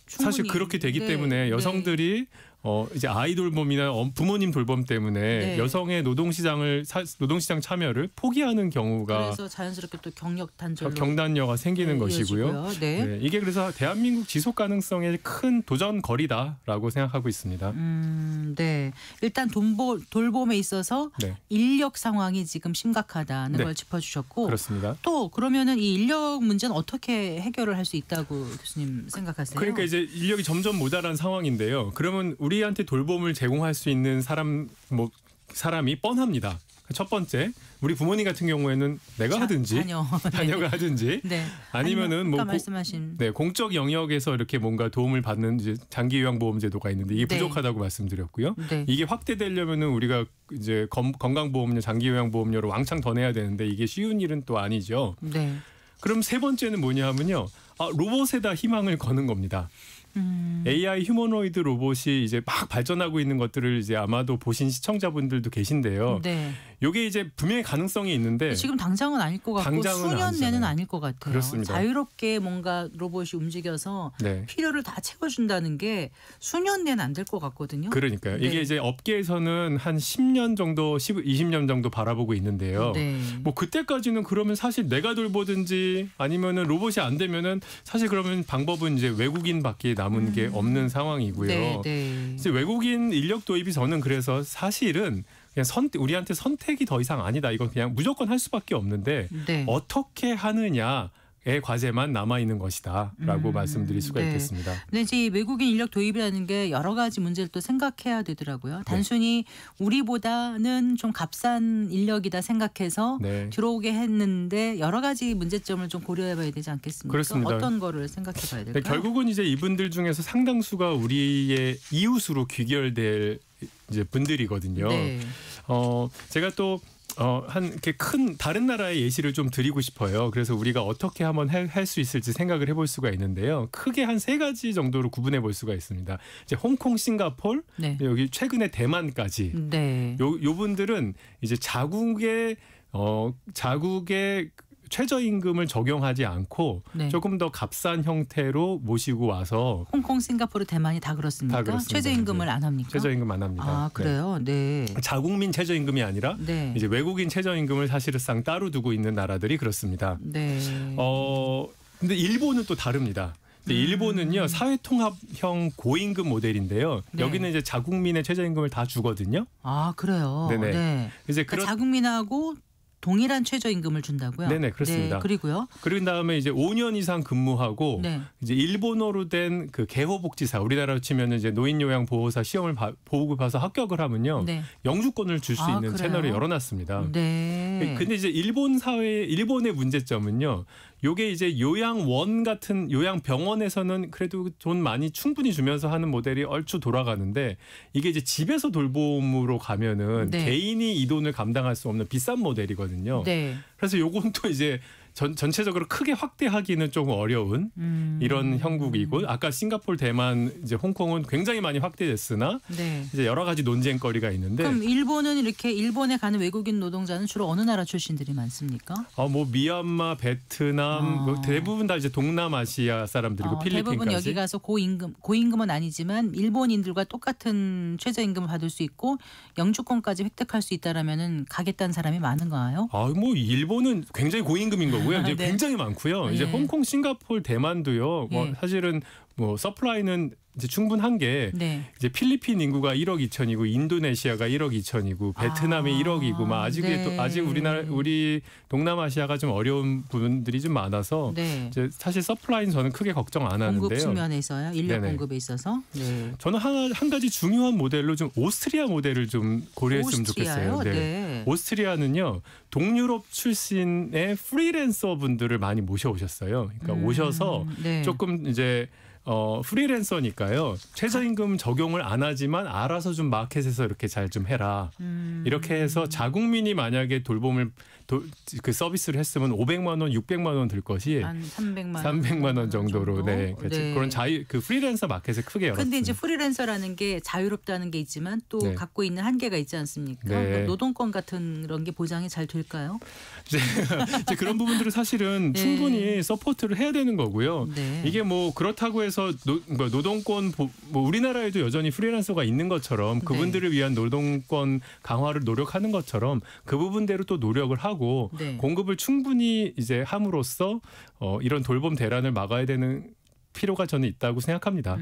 Speaker 5: 사실 그렇게 되기
Speaker 2: 네.
Speaker 5: 때문에 여성들이 이제 아이 돌봄이나 부모님 돌봄 때문에 여성의 노동시장 참여를 포기하는 경우가
Speaker 2: 그래서 자연스럽게 또 경력 단절로
Speaker 5: 경단녀가 생기는 것이고요.
Speaker 2: 네.
Speaker 5: 이게 그래서 대한민국 지속 가능성의 큰 도전거리다라고 생각하고 있습니다.
Speaker 2: 네. 일단 돌봄에 있어서 인력 상황이 지금 심각하다는 걸 짚어주셨고
Speaker 5: 그렇습니다.
Speaker 2: 또 그러면은 이 인력 문제는 어떻게 해결을 할 수 있다고 교수님 생각하세요?
Speaker 5: 그러니까 이제 인력이 점점 모자란 상황인데요. 그러면 우리한테 돌봄을 제공할 수 있는 사람 사람이 뻔합니다. 첫 번째, 우리 부모님 같은 경우에는 내가 하든지 자녀가 하든지
Speaker 2: 네.
Speaker 5: 아니면은 뭐
Speaker 2: 말씀하신
Speaker 5: 공적 영역에서 이렇게 뭔가 도움을 받는 이제 장기 요양보험제도가 있는데 이게
Speaker 2: 네.
Speaker 5: 부족하다고 말씀드렸고요.
Speaker 2: 네.
Speaker 5: 이게 확대되려면은 우리가 이제 건강보험료, 장기 요양보험료를 왕창 더 내야 되는데 이게 쉬운 일은 또 아니죠.
Speaker 2: 네.
Speaker 5: 그럼 세 번째는 뭐냐 하면요. 로봇에다 희망을 거는 겁니다. AI 휴머노이드 로봇이 이제 막 발전하고 있는 것들을 이제 아마도 보신 시청자분들도 계신데요.
Speaker 2: 네.
Speaker 5: 요게 이제 분명히 가능성이 있는데
Speaker 2: 지금 당장은 아닐 것 같고
Speaker 5: 당장은
Speaker 2: 수년
Speaker 5: 아니잖아요.
Speaker 2: 내는 아닐 것 같아요.
Speaker 5: 그렇습니다.
Speaker 2: 자유롭게 뭔가 로봇이 움직여서
Speaker 5: 네.
Speaker 2: 필요를 다 채워준다는 게 수년 내는 안 될 것 같거든요.
Speaker 5: 그러니까요.
Speaker 2: 네.
Speaker 5: 이게 이제 업계에서는 한 10년 정도, 20년 정도 바라보고 있는데요.
Speaker 2: 네.
Speaker 5: 뭐 그때까지는 그러면 사실 내가 돌보든지 아니면은 로봇이 안 되면은 사실 그러면 방법은 이제 외국인밖에 남은 게 없는 상황이고요.
Speaker 2: 네, 네.
Speaker 5: 이제 외국인 인력 도입이 저는 그래서 사실은 그냥 우리한테 선택이 더 이상 아니다. 이건 그냥 무조건 할 수밖에 없는데
Speaker 2: 네.
Speaker 5: 어떻게 하느냐의 과제만 남아 있는 것이다라고 말씀드릴 수가
Speaker 2: 네.
Speaker 5: 있겠습니다.
Speaker 2: 근데 이제 외국인 인력 도입이라는 게 여러 가지 문제를 또 생각해야 되더라고요. 단순히 우리보다는 좀 값싼 인력이다 생각해서
Speaker 5: 네.
Speaker 2: 들어오게 했는데 여러 가지 문제점을 좀 고려해봐야 되지 않겠습니까?
Speaker 5: 그렇습니다.
Speaker 2: 어떤 거를 생각해봐야 될까요?
Speaker 5: 네, 결국은 이제 이분들 중에서 상당수가 우리의 이웃으로 귀결될 이제 분들이거든요.
Speaker 2: 네.
Speaker 5: 제가 또 이렇게 큰 다른 나라의 예시를 좀 드리고 싶어요. 그래서 우리가 어떻게 한번 할 수 있을지 생각을 해볼 수가 있는데요. 크게 한 세 가지 정도로 구분해 볼 수가 있습니다. 이제 홍콩, 싱가포르,
Speaker 2: 네.
Speaker 5: 여기 최근에 대만까지.
Speaker 2: 네.
Speaker 5: 요 분들은 이제 자국의 최저임금을 적용하지 않고
Speaker 2: 네.
Speaker 5: 조금 더 값싼 형태로 모시고 와서
Speaker 2: 홍콩, 싱가포르, 대만이 다 그렇습니까?
Speaker 5: 다 그렇습니다.
Speaker 2: 최저임금을 안 합니까?
Speaker 5: 최저임금 안 합니다.
Speaker 2: 아, 그래요? 네.
Speaker 5: 자국민 최저임금이 아니라
Speaker 2: 네.
Speaker 5: 이제 외국인 최저임금을 사실상 따로 두고 있는 나라들이 그렇습니다.
Speaker 2: 네.
Speaker 5: 근데 일본은 또 다릅니다. 일본은요 사회통합형 고임금 모델인데요.
Speaker 2: 네.
Speaker 5: 여기는 이제 자국민의 최저임금을 다 주거든요.
Speaker 2: 아, 그래요?
Speaker 5: 네네.
Speaker 2: 네.
Speaker 5: 이제
Speaker 2: 그러니까 자국민하고 동일한 최저임금을 준다고요?
Speaker 5: 네네, 그렇습니다.
Speaker 2: 네, 그리고요?
Speaker 5: 그런 다음에 이제 5년 이상 근무하고
Speaker 2: 네.
Speaker 5: 이제 일본어로 된 그 개호복지사, 우리나라로 치면 이제 노인요양보호사 시험을 보고 봐서 합격을 하면요
Speaker 2: 네.
Speaker 5: 영주권을 줄 수 있는
Speaker 2: 그래요?
Speaker 5: 채널을 열어놨습니다.
Speaker 2: 네.
Speaker 5: 근데 이제 일본의 문제점은요. 요게 이제 요양원 같은 요양병원에서는 그래도 돈 많이 충분히 주면서 하는 모델이 얼추 돌아가는데 이게 이제 집에서 돌봄으로 가면은
Speaker 2: 네.
Speaker 5: 개인이 이 돈을 감당할 수 없는 비싼 모델이거든요.
Speaker 2: 네.
Speaker 5: 그래서 요건 또 이제 전체적으로 크게 확대하기는 조금 어려운 이런 형국이고 아까 싱가포르, 대만, 이제 홍콩은 굉장히 많이 확대됐으나
Speaker 2: 네.
Speaker 5: 이제 여러 가지 논쟁거리가 있는데
Speaker 2: 그럼 일본은 이렇게 일본에 가는 외국인 노동자는 주로 어느 나라 출신들이 많습니까?
Speaker 5: 뭐 미얀마, 베트남 뭐 대부분 다 이제 동남아시아 사람들이고 필리핀까지.
Speaker 2: 대부분 여기 가서 고임금은 아니지만 일본인들과 똑같은 최저임금을 받을 수 있고 영주권까지 획득할 수 있다라면은 가겠다는 사람이 많은가요?
Speaker 5: 뭐 일본은 굉장히 고임금인 거고요. 이제
Speaker 2: 네.
Speaker 5: 굉장히 많고요. 이제
Speaker 2: 네.
Speaker 5: 홍콩, 싱가포르, 대만도요.
Speaker 2: 네.
Speaker 5: 사실은 서플라이는 이제 충분한 게
Speaker 2: 네.
Speaker 5: 이제 필리핀 인구가 1억 2천이고 인도네시아가 1억 2천이고 베트남이 1억이고 막 아직
Speaker 2: 네.
Speaker 5: 아직 우리 동남아시아가 좀 어려운 부분들이 좀 많아서
Speaker 2: 네.
Speaker 5: 이제 사실 서플라이는 저는 크게 걱정 안 하는데요.
Speaker 2: 공급 측면에서요. 인력
Speaker 5: 네네.
Speaker 2: 공급에 있어서. 네.
Speaker 5: 저는 한 가지 중요한 모델로 좀 오스트리아 모델을 좀 고려했으면
Speaker 2: 오스트리아요?
Speaker 5: 좋겠어요.
Speaker 2: 네.
Speaker 5: 오스트리아는요 동유럽 출신의 프리랜서 분들을 많이 모셔오셨어요. 그러니까 오셔서
Speaker 2: 네.
Speaker 5: 조금 이제 프리랜서니까요 최저임금 적용을 안 하지만 알아서 좀 마켓에서 이렇게 잘 좀 해라. 이렇게 해서 자국민이 만약에 돌봄을 그 서비스를 했으면 500만 원, 600만 원 들 것이
Speaker 2: 한
Speaker 5: 300만 원 정도로 네.
Speaker 2: 네.
Speaker 5: 그런 그 프리랜서 마켓을 크게 열었습니다.
Speaker 2: 근데 이제 프리랜서라는 게 자유롭다는 게 있지만 또
Speaker 5: 네.
Speaker 2: 갖고 있는 한계가 있지 않습니까?
Speaker 5: 네.
Speaker 2: 그러니까 노동권 같은 그런 게 보장이 잘 될까요?
Speaker 5: 이제 그런 부분들은 사실은
Speaker 2: 네.
Speaker 5: 충분히 서포트를 해야 되는 거고요.
Speaker 2: 네.
Speaker 5: 이게 뭐 그렇다고 해서 노동권 뭐 우리나라에도 여전히 프리랜서가 있는 것처럼 그분들을 위한 노동권 강화를 노력하는 것처럼 그 부분대로 또 노력을 하고
Speaker 2: 네.
Speaker 5: 공급을 충분히 이제 함으로써 이런 돌봄 대란을 막아야 되는 필요가 저는 있다고 생각합니다.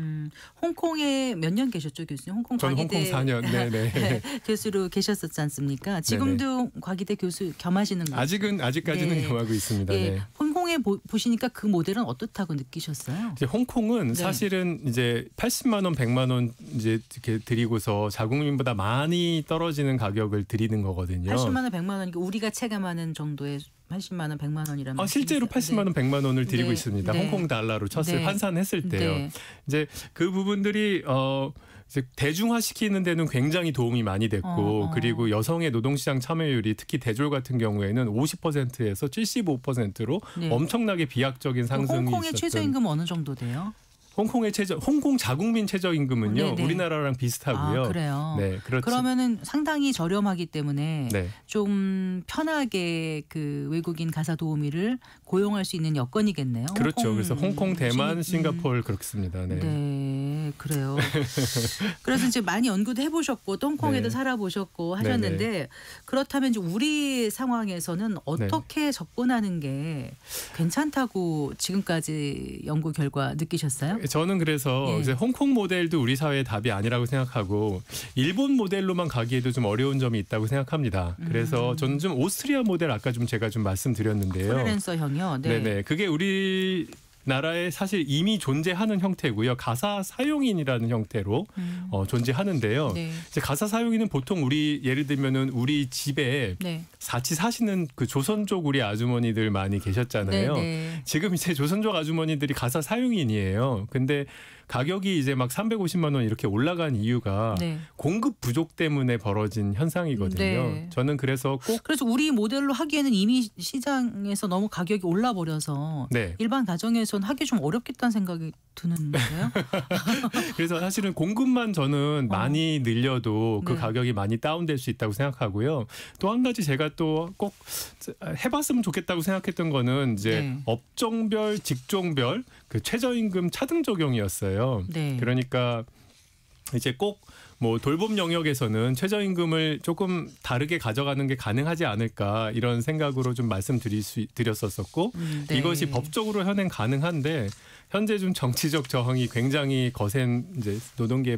Speaker 2: 홍콩에 몇 년 계셨죠, 교수님? 홍콩
Speaker 5: 저는
Speaker 2: 과기대
Speaker 5: 홍콩 4년. 네네.
Speaker 2: 교수로 계셨었지 않습니까? 지금도 과기대 교수 겸하시는 거죠?
Speaker 5: 아직까지는
Speaker 2: 네.
Speaker 5: 겸하고 있습니다.
Speaker 2: 예,
Speaker 5: 네.
Speaker 2: 홍콩에 홍콩에 보시니까 그 모델은 어떻다고 느끼셨어요?
Speaker 5: 이제 홍콩은
Speaker 2: 네.
Speaker 5: 사실은 이제 80만 원, 100만 원 이제 이렇게 드리고서 자국민보다 많이 떨어지는 가격을 드리는 거거든요.
Speaker 2: 80만 원, 100만 원이니까 우리가 체감하는 정도의 80만 원, 100만 원이라면
Speaker 5: 실제로 80만 원, 100만 원을 드리고
Speaker 2: 네.
Speaker 5: 있습니다.
Speaker 2: 네.
Speaker 5: 홍콩 달러로
Speaker 2: 네.
Speaker 5: 환산했을 때요.
Speaker 2: 네.
Speaker 5: 이제 그 부분들이 이제 대중화시키는 데는 굉장히 도움이 많이 됐고 그리고 여성의 노동시장 참여율이 특히 대졸 같은 경우에는 50%에서 75%로
Speaker 2: 네.
Speaker 5: 엄청나게 비약적인 상승이
Speaker 2: 홍콩의
Speaker 5: 있었던.
Speaker 2: 최저임금 어느 정도 돼요?
Speaker 5: 홍콩 자국민 최저임금은요.
Speaker 2: 네네.
Speaker 5: 우리나라랑 비슷하고요.
Speaker 2: 아, 그래요.
Speaker 5: 네, 그렇죠.
Speaker 2: 그러면은 상당히 저렴하기 때문에
Speaker 5: 네.
Speaker 2: 좀 편하게 그 외국인 가사 도우미를 고용할 수 있는 여건이겠네요.
Speaker 5: 그렇죠. 그래서 홍콩, 대만,
Speaker 2: 신입,
Speaker 5: 싱가포르 그렇습니다. 네.
Speaker 2: 네, 그래요. 그래서 이제 많이 연구도 해보셨고 또 홍콩에도
Speaker 5: 네.
Speaker 2: 살아보셨고 하셨는데
Speaker 5: 네네.
Speaker 2: 그렇다면 이제 우리 상황에서는 어떻게 접근하는 게 괜찮다고 지금까지 연구 결과 느끼셨어요?
Speaker 5: 저는 그래서
Speaker 2: 예.
Speaker 5: 이제 홍콩 모델도 우리 사회의 답이 아니라고 생각하고 일본 모델로만 가기에도 좀 어려운 점이 있다고 생각합니다. 그래서 저는 좀 오스트리아 모델 아까 좀 제가 좀 말씀드렸는데요.
Speaker 2: 프리랜서형이요. 네.
Speaker 5: 네네. 그게 우리 나라에 사실 이미 존재하는 형태고요. 가사 사용인이라는 형태로 존재하는데요.
Speaker 2: 네.
Speaker 5: 이제 가사 사용인은 보통 우리 예를 들면은 우리 집에
Speaker 2: 네.
Speaker 5: 같이 사시는 그 조선족 우리 아주머니들 많이 계셨잖아요.
Speaker 2: 네.
Speaker 5: 지금 이제 조선족 아주머니들이 가사 사용인이에요. 근데 가격이 이제 막 350만 원 이렇게 올라간 이유가
Speaker 2: 네.
Speaker 5: 공급 부족 때문에 벌어진 현상이거든요.
Speaker 2: 네.
Speaker 5: 저는 그래서 꼭
Speaker 2: 그래서 우리 모델로 하기에는 이미 시장에서 너무 가격이 올라 버려서
Speaker 5: 네.
Speaker 2: 일반 가정에서는 하기 좀 어렵겠다는 생각이 드는데요.
Speaker 5: 그래서 사실은 공급만 저는 많이 늘려도 그
Speaker 2: 네.
Speaker 5: 가격이 많이 다운될 수 있다고 생각하고요. 또 한 가지 제가 또 꼭 해봤으면 좋겠다고 생각했던 거는 이제
Speaker 2: 네.
Speaker 5: 업종별, 직종별 그 최저임금 차등 적용이었어요.
Speaker 2: 네.
Speaker 5: 그러니까 이제 꼭 뭐 돌봄 영역에서는 최저임금을 조금 다르게 가져가는 게 가능하지 않을까 이런 생각으로 좀 말씀드렸었고
Speaker 2: 네.
Speaker 5: 이것이 법적으로 현행 가능한데 현재 좀 정치적 저항이 굉장히 거센 이제 노동계의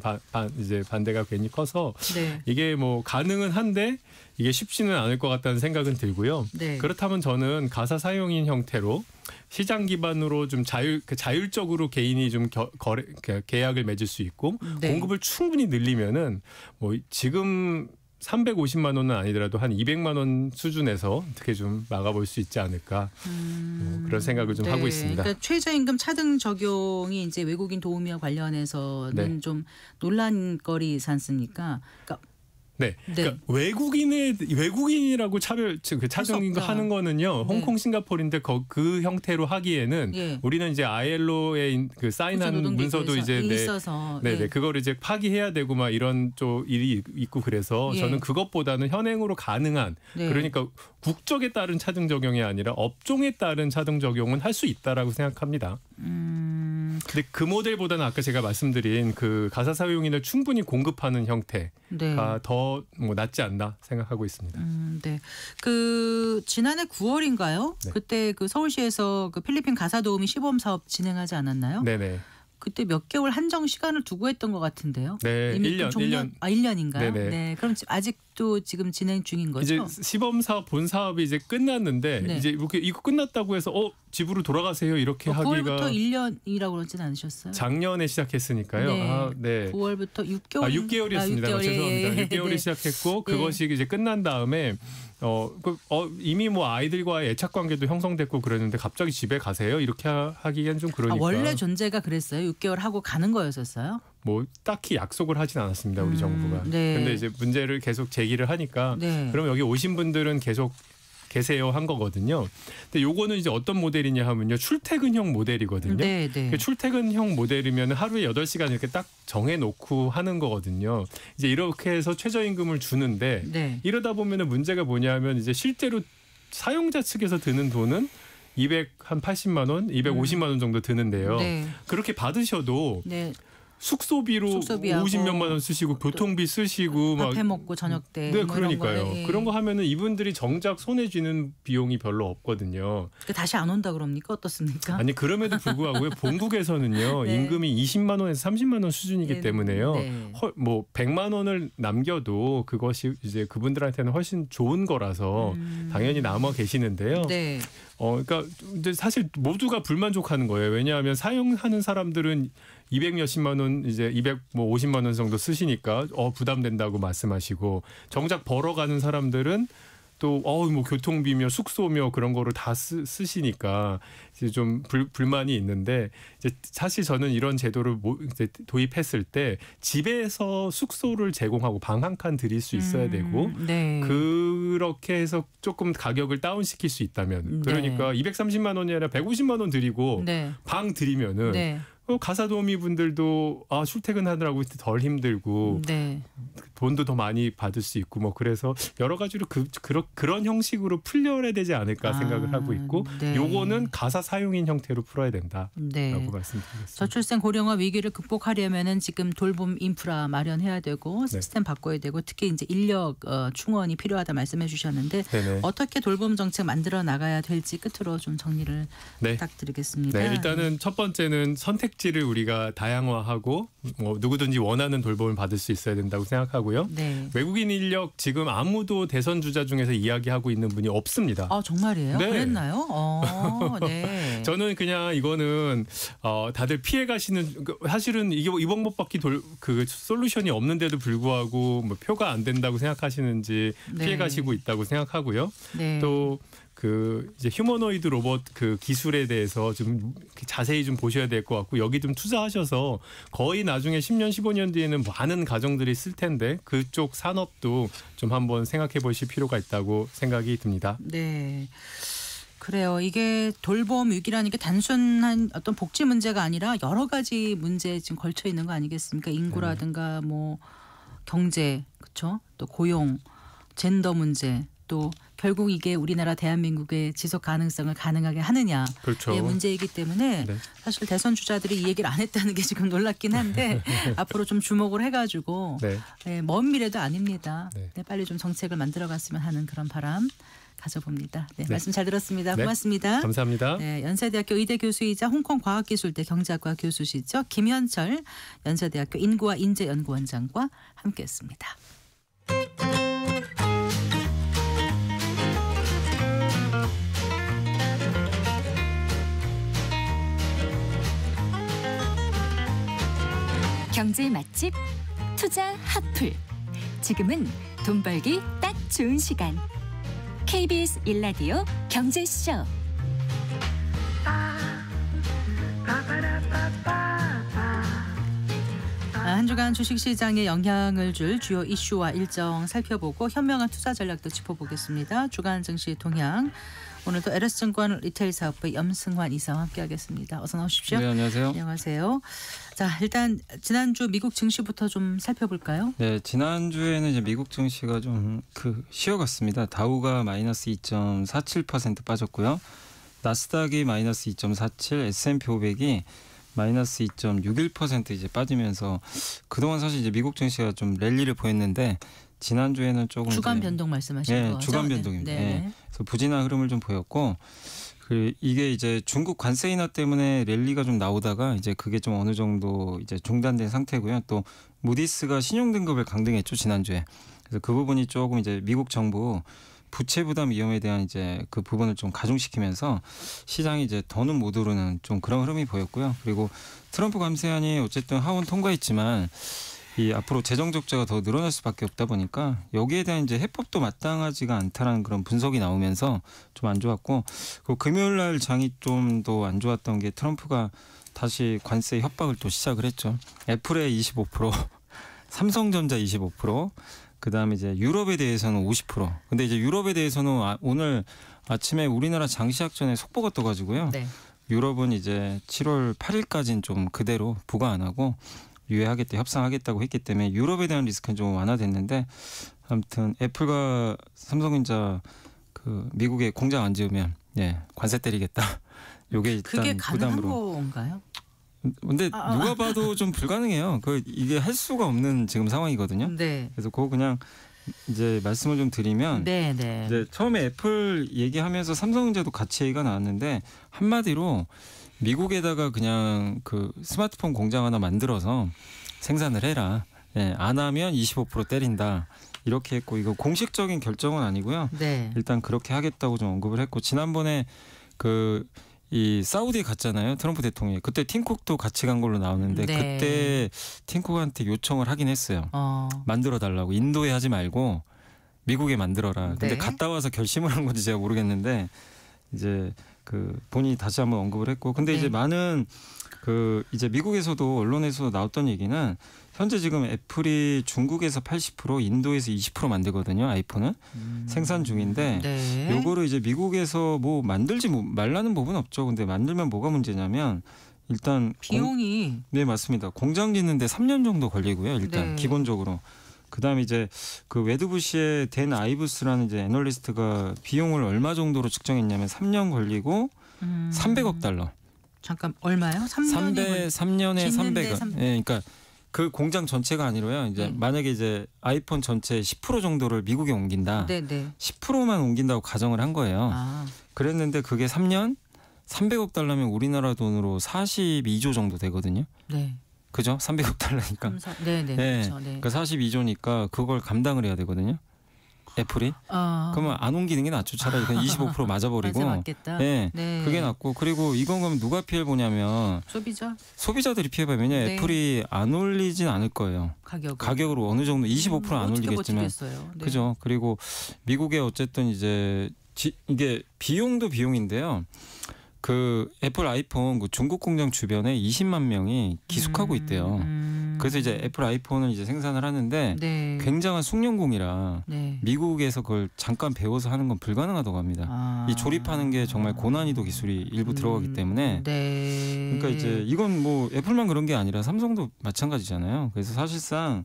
Speaker 5: 이제 반대가 괜히 커서
Speaker 2: 네.
Speaker 5: 이게 뭐 가능은 한데 이게 쉽지는 않을 것 같다는 생각은 들고요.
Speaker 2: 네.
Speaker 5: 그렇다면 저는 가사 사용인 형태로 시장 기반으로 좀 자율적으로 개인이 좀 계약을 맺을 수 있고
Speaker 2: 네.
Speaker 5: 공급을 충분히 늘리면은 뭐 지금 350만 원은 아니더라도 한 200만 원 수준에서 어떻게 좀 막아볼 수 있지 않을까 뭐 그런 생각을 좀 하고 있습니다.
Speaker 2: 그러니까 최저임금 차등 적용이 이제 외국인 도우미와 관련해서는
Speaker 5: 네.
Speaker 2: 좀 논란거리지 않습니까? 그러니까
Speaker 5: 네.
Speaker 2: 네.
Speaker 5: 그러니까 외국인이라고 차등인 거
Speaker 2: 없죠.
Speaker 5: 하는 거는요. 홍콩, 싱가포르인데 그 형태로 하기에는
Speaker 2: 예.
Speaker 5: 우리는 이제 ILO에 그 사인한 문서도 이제
Speaker 2: 있어서
Speaker 5: 네네
Speaker 2: 예.
Speaker 5: 그걸 이제 파기해야 되고 막 이런 쪽 일이 있고 그래서
Speaker 2: 예.
Speaker 5: 저는 그것보다는 현행으로 가능한
Speaker 2: 네.
Speaker 5: 그러니까 국적에 따른 차등 적용이 아니라 업종에 따른 차등 적용은 할 수 있다라고 생각합니다. 근데 그 모델보다는 아까 제가 말씀드린 그 가사 사용인을 충분히 공급하는 형태가
Speaker 2: 네.
Speaker 5: 더 뭐 낫지 않나 생각하고 있습니다.
Speaker 2: 네. 그 지난해 9월인가요?
Speaker 5: 네.
Speaker 2: 그때 그 서울시에서 그 필리핀 가사 도우미 시범 사업 진행하지 않았나요?
Speaker 5: 네네.
Speaker 2: 그때 몇 개월 한정 시간을 두고 했던 것 같은데요.
Speaker 5: 네,
Speaker 2: 이미
Speaker 5: 1년,
Speaker 2: 좀
Speaker 5: 1년.
Speaker 2: 1년인가요?
Speaker 5: 네네.
Speaker 2: 네. 그럼 아직도 지금 진행 중인 거죠?
Speaker 5: 이제 시범 사업 본 사업이 이제 끝났는데
Speaker 2: 네.
Speaker 5: 이제 이렇게 이거 끝났다고 해서 집으로 돌아가세요 이렇게 하기가
Speaker 2: 9월부터 1년이라고 그러진 않으셨어요?
Speaker 5: 작년에 시작했으니까요.
Speaker 2: 네.
Speaker 5: 네.
Speaker 2: 9월부터 6개월.
Speaker 5: 6개월이었습니다. 죄송합니다. 6개월이
Speaker 2: 네.
Speaker 5: 시작했고
Speaker 2: 네.
Speaker 5: 그것이 이제 끝난 다음에 이미 뭐 아이들과의 애착 관계도 형성됐고 그랬는데 갑자기 집에 가세요 이렇게 하기엔 좀 그러니까
Speaker 2: 원래 존재가 그랬어요? 6개월 하고 가는 거였었어요?
Speaker 5: 뭐 딱히 약속을 하진 않았습니다. 우리 정부가.
Speaker 2: 네.
Speaker 5: 근데 이제 문제를 계속 제기를 하니까
Speaker 2: 네.
Speaker 5: 그럼 여기 오신 분들은 계속 계세요 한 거거든요. 근데 요거는 이제 어떤 모델이냐 하면요. 출퇴근형 모델이거든요.
Speaker 2: 네, 네.
Speaker 5: 그 출퇴근형 모델이면 하루에 8시간 이렇게 딱 정해놓고 하는 거거든요. 이제 이렇게 해서 최저임금을 주는데
Speaker 2: 네.
Speaker 5: 이러다 보면은 문제가 뭐냐면 이제 실제로 사용자 측에서 드는 돈은 280만 원, 250만 원 정도 드는데요.
Speaker 2: 네.
Speaker 5: 그렇게 받으셔도
Speaker 2: 네.
Speaker 5: 숙소비로
Speaker 2: 숙소비하고
Speaker 5: 50몇만 원 쓰시고 교통비 쓰시고 막
Speaker 2: 밥해 먹고 저녁 때
Speaker 5: 네,
Speaker 2: 뭐
Speaker 5: 그러니까요.
Speaker 2: 이런 거. 예.
Speaker 5: 그런 거 하면은 이분들이 정작 손해 쥐는 비용이 별로 없거든요.
Speaker 2: 다시 안 온다 그럽니까? 어떻습니까?
Speaker 5: 아니 그럼에도 불구하고요. 본국에서는요.
Speaker 2: 네.
Speaker 5: 임금이 20만 원에서 30만 원 수준이기
Speaker 2: 네.
Speaker 5: 때문에요.
Speaker 2: 네.
Speaker 5: 뭐 100만 원을 남겨도 그것이 이제 그분들한테는 훨씬 좋은 거라서 당연히 남아 계시는데요.
Speaker 2: 네.
Speaker 5: 그러니까 이제 사실 모두가 불만족하는 거예요. 왜냐하면 사용하는 사람들은 200 몇십만 원 이제 250만 원 정도 쓰시니까 부담된다고 말씀하시고 정작 벌어가는 사람들은 또 뭐 교통비며 숙소며 그런 거를 다 쓰시니까 이제 좀 불만이 있는데 이제 사실 저는 이런 제도를 이제 도입했을 때 집에서 숙소를 제공하고 방 한 칸 드릴 수 있어야 되고
Speaker 2: 네.
Speaker 5: 그렇게 해서 조금 가격을 다운시킬 수 있다면 그러니까 230만 원이 아니라 150만 원 드리고
Speaker 2: 네.
Speaker 5: 방 드리면은
Speaker 2: 네.
Speaker 5: 가사도우미 분들도 출퇴근하느라고 덜 힘들고
Speaker 2: 네.
Speaker 5: 돈도 더 많이 받을 수 있고 뭐 그래서 여러 가지로 그런 형식으로 풀려야 되지 않을까 생각을 하고 있고
Speaker 2: 네.
Speaker 5: 요거는 가사 사용인 형태로 풀어야 된다라고
Speaker 2: 네.
Speaker 5: 말씀드리겠습니다.
Speaker 2: 저출생 고령화 위기를 극복하려면은 지금 돌봄 인프라 마련해야 되고 시스템 바꿔야 되고 특히 이제 인력 충원이 필요하다 말씀해 주셨는데
Speaker 5: 네네.
Speaker 2: 어떻게 돌봄 정책 만들어 나가야 될지 끝으로 좀 정리를
Speaker 5: 네.
Speaker 2: 부탁드리겠습니다.
Speaker 5: 네, 일단은 첫 번째는 선택지를 우리가 다양화하고 뭐 누구든지 원하는 돌봄을 받을 수 있어야 된다고 생각하고요.
Speaker 2: 네.
Speaker 5: 외국인 인력 지금 아무도 대선 주자 중에서 이야기하고 있는 분이 없습니다.
Speaker 2: 정말이에요?
Speaker 5: 네.
Speaker 2: 그랬나요? 네.
Speaker 5: 저는 그냥 이거는 다들 피해 가시는 사실은 이게 이 방법밖에 그 솔루션이 없는데도 불구하고 뭐 표가 안 된다고 생각하시는지
Speaker 2: 네.
Speaker 5: 피해 가시고 있다고 생각하고요.
Speaker 2: 네.
Speaker 5: 또 이제 휴머노이드 로봇 그 기술에 대해서 좀 자세히 좀 보셔야 될 것 같고 여기 좀 투자하셔서 거의 나중에 10년 15년 뒤에는 많은 가정들이 쓸 텐데 그쪽 산업도 좀 한번 생각해 보실 필요가 있다고 생각이 듭니다.
Speaker 2: 네. 그래요. 이게 돌봄 위기라는 게 단순한 어떤 복지 문제가 아니라 여러 가지 문제에 지금 걸쳐 있는 거 아니겠습니까? 인구라든가 뭐 경제, 그렇죠? 또 고용, 젠더 문제, 또 결국 이게 우리나라 대한민국의 지속 가능성을 가능하게 하느냐의
Speaker 5: 그렇죠.
Speaker 2: 문제이기 때문에
Speaker 5: 네.
Speaker 2: 사실 대선 주자들이 이 얘기를 안 했다는 게 지금 놀랍긴 한데 앞으로 좀 주목을 해가지고
Speaker 5: 네.
Speaker 2: 먼 미래도 아닙니다.
Speaker 5: 네.
Speaker 2: 빨리 좀 정책을 만들어갔으면 하는 그런 바람 가져봅니다. 네,
Speaker 5: 네.
Speaker 2: 말씀 잘 들었습니다.
Speaker 5: 네.
Speaker 2: 고맙습니다.
Speaker 5: 감사합니다.
Speaker 2: 네, 연세대학교 의대 교수이자 홍콩과학기술대 경제학과 교수시죠. 김현철 연세대학교 인구와 인재연구원장과 함께했습니다.
Speaker 1: 경제 맛집 투자 핫플. 지금은 돈 벌기 딱 좋은 시간. KBS 1라디오 경제쇼.
Speaker 2: 한 주간 주식시장에 영향을 줄 주요 이슈와 일정 살펴보고 현명한 투자 전략도 짚어보겠습니다. 주간 증시 동향. 오늘도 LS증권 리테일 사업부의 염승환 이사와 함께하겠습니다. 어서 나오십시오.
Speaker 6: 네, 안녕하세요.
Speaker 2: 안녕하세요. 자, 일단 지난주 미국 증시부터 좀 살펴볼까요?
Speaker 6: 네, 지난주에는 이제 미국 증시가 좀 쉬어갔습니다. 다우가 마이너스 2.47% 빠졌고요. 나스닥이 마이너스 2.47, S&P 500이 마이너스 2.61% 이제 빠지면서 그동안 사실 이제 미국 증시가 좀 랠리를 보였는데 지난주에는 조금
Speaker 2: 주간 변동 말씀하시는 거죠?
Speaker 6: 주간 변동입니다.
Speaker 2: 네.
Speaker 6: 네. 그래서 부진한 흐름을 좀 보였고 이게 이제 중국 관세 인하 때문에 랠리가 좀 나오다가 이제 그게 좀 어느 정도 이제 중단된 상태고요. 또 무디스가 신용 등급을 강등했죠, 지난주에. 그래서 그 부분이 조금 이제 미국 정부 부채 부담 위험에 대한 이제 그 부분을 좀 가중시키면서 시장이 이제 더는 못 오르는 좀 그런 흐름이 보였고요. 그리고 트럼프 감세안이 어쨌든 하원 통과했지만 이 앞으로 재정 적자가 더 늘어날 수밖에 없다 보니까 여기에 대한 이제 해법도 마땅하지가 않다라는 그런 분석이 나오면서 좀 안 좋았고, 그 금요일 날 장이 좀 더 안 좋았던 게 트럼프가 다시 관세 협박을 또 시작을 했죠. 애플에 25%, 삼성전자 25%, 그다음에 이제 유럽에 대해서는 50%. 근데 이제 유럽에 대해서는 오늘 아침에 우리나라 장시작전에 속보가 떠가지고요.
Speaker 2: 네.
Speaker 6: 유럽은 이제 7월 8일까지는 좀 그대로 부과 안 하고 유예하겠다, 협상하겠다고 했기 때문에 유럽에 대한 리스크는 좀 완화됐는데, 아무튼 애플과 삼성전자 그 미국에 공장 안 지으면 관세 때리겠다. 요게 일단
Speaker 2: 그게 가능한
Speaker 6: 부담으로.
Speaker 2: 건가요?
Speaker 6: 근데 누가 봐도 좀 불가능해요. 이게 할 수가 없는 지금 상황이거든요.
Speaker 2: 네.
Speaker 6: 그래서 그거 그냥 이제 말씀을 좀 드리면
Speaker 2: 네, 네.
Speaker 6: 이제 처음에 애플 얘기하면서 삼성전자도 같이 얘기가 나왔는데 한마디로 미국에다가 그냥 그 스마트폰 공장 하나 만들어서 생산을 해라. 예, 안 하면 25% 때린다. 이렇게 했고 이거 공식적인 결정은 아니고요.
Speaker 2: 네.
Speaker 6: 일단 그렇게 하겠다고 좀 언급을 했고 지난번에 이 사우디에 갔잖아요. 트럼프 대통령이. 그때 팀쿡도 같이 간 걸로 나오는데
Speaker 2: 네.
Speaker 6: 그때 팀쿡한테 요청을 하긴 했어요. 만들어 달라고. 인도에 하지 말고 미국에 만들어라. 근데
Speaker 2: 네.
Speaker 6: 갔다 와서 결심을 한 건지 제가 모르겠는데 이제 본인이 다시 한번 언급을 했고 근데
Speaker 2: 네.
Speaker 6: 이제 많은 이제 미국에서도 언론에서 나왔던 얘기는 현재 지금 애플이 중국에서 80% 인도에서 20% 만들거든요. 아이폰은 생산 중인데
Speaker 2: 네.
Speaker 6: 요거를 이제 미국에서 뭐 만들지 말라는 법은 없죠. 근데 만들면 뭐가 문제냐면 일단
Speaker 2: 비용이
Speaker 6: 네 맞습니다. 공장 짓는데 3년 정도 걸리고요. 일단
Speaker 2: 네.
Speaker 6: 기본적으로. 그다음에 이제 웨드부시의 댄 아이브스라는 이제 애널리스트가 비용을 얼마 정도로 측정했냐면 3년 걸리고 300억 달러.
Speaker 2: 잠깐 얼마요? 3년에
Speaker 6: 3년에 300억.
Speaker 2: 300.
Speaker 6: 예, 그러니까 그 공장 전체가 아니로요. 이제 만약에 이제 아이폰 전체 10% 정도를 미국에 옮긴다.
Speaker 2: 네, 네.
Speaker 6: 10%만 옮긴다고 가정을 한 거예요. 그랬는데 그게 3년 300억 달러면 우리나라 돈으로 42조 정도 되거든요.
Speaker 2: 네.
Speaker 6: 그죠? 300억 달러니까.
Speaker 2: 네, 네.
Speaker 6: 네.
Speaker 2: 그렇죠. 네.
Speaker 6: 그러니까 42조니까 그걸 감당을 해야 되거든요. 애플이. 그러면 안 옮기는 게 낫죠. 차라리 그냥 25% 맞아버리고.
Speaker 2: 맞겠다.
Speaker 6: 네.
Speaker 2: 네.
Speaker 6: 그게 낫고 그리고 이건 그러면 누가 피해 보냐면 소비자들이 피해 봐요. 왜냐
Speaker 2: 네.
Speaker 6: 애플이 안 올리진 않을 거예요. 가격으로 어느 정도 25% 안 올리겠지만.
Speaker 2: 네.
Speaker 6: 그죠. 그리고 미국에 어쨌든 이제 이게 비용도 비용인데요. 애플 아이폰 중국 공장 주변에 20만 명이 기숙하고 있대요. 그래서 이제 애플 아이폰을 이제 생산을 하는데
Speaker 2: 네.
Speaker 6: 굉장한 숙련공이라
Speaker 2: 네.
Speaker 6: 미국에서 그걸 잠깐 배워서 하는 건 불가능하다고 합니다. 이 조립하는 게 정말 고난이도 기술이 일부 들어가기 때문에.
Speaker 2: 네.
Speaker 6: 그러니까 이제 이건 뭐 애플만 그런 게 아니라 삼성도 마찬가지잖아요. 그래서 사실상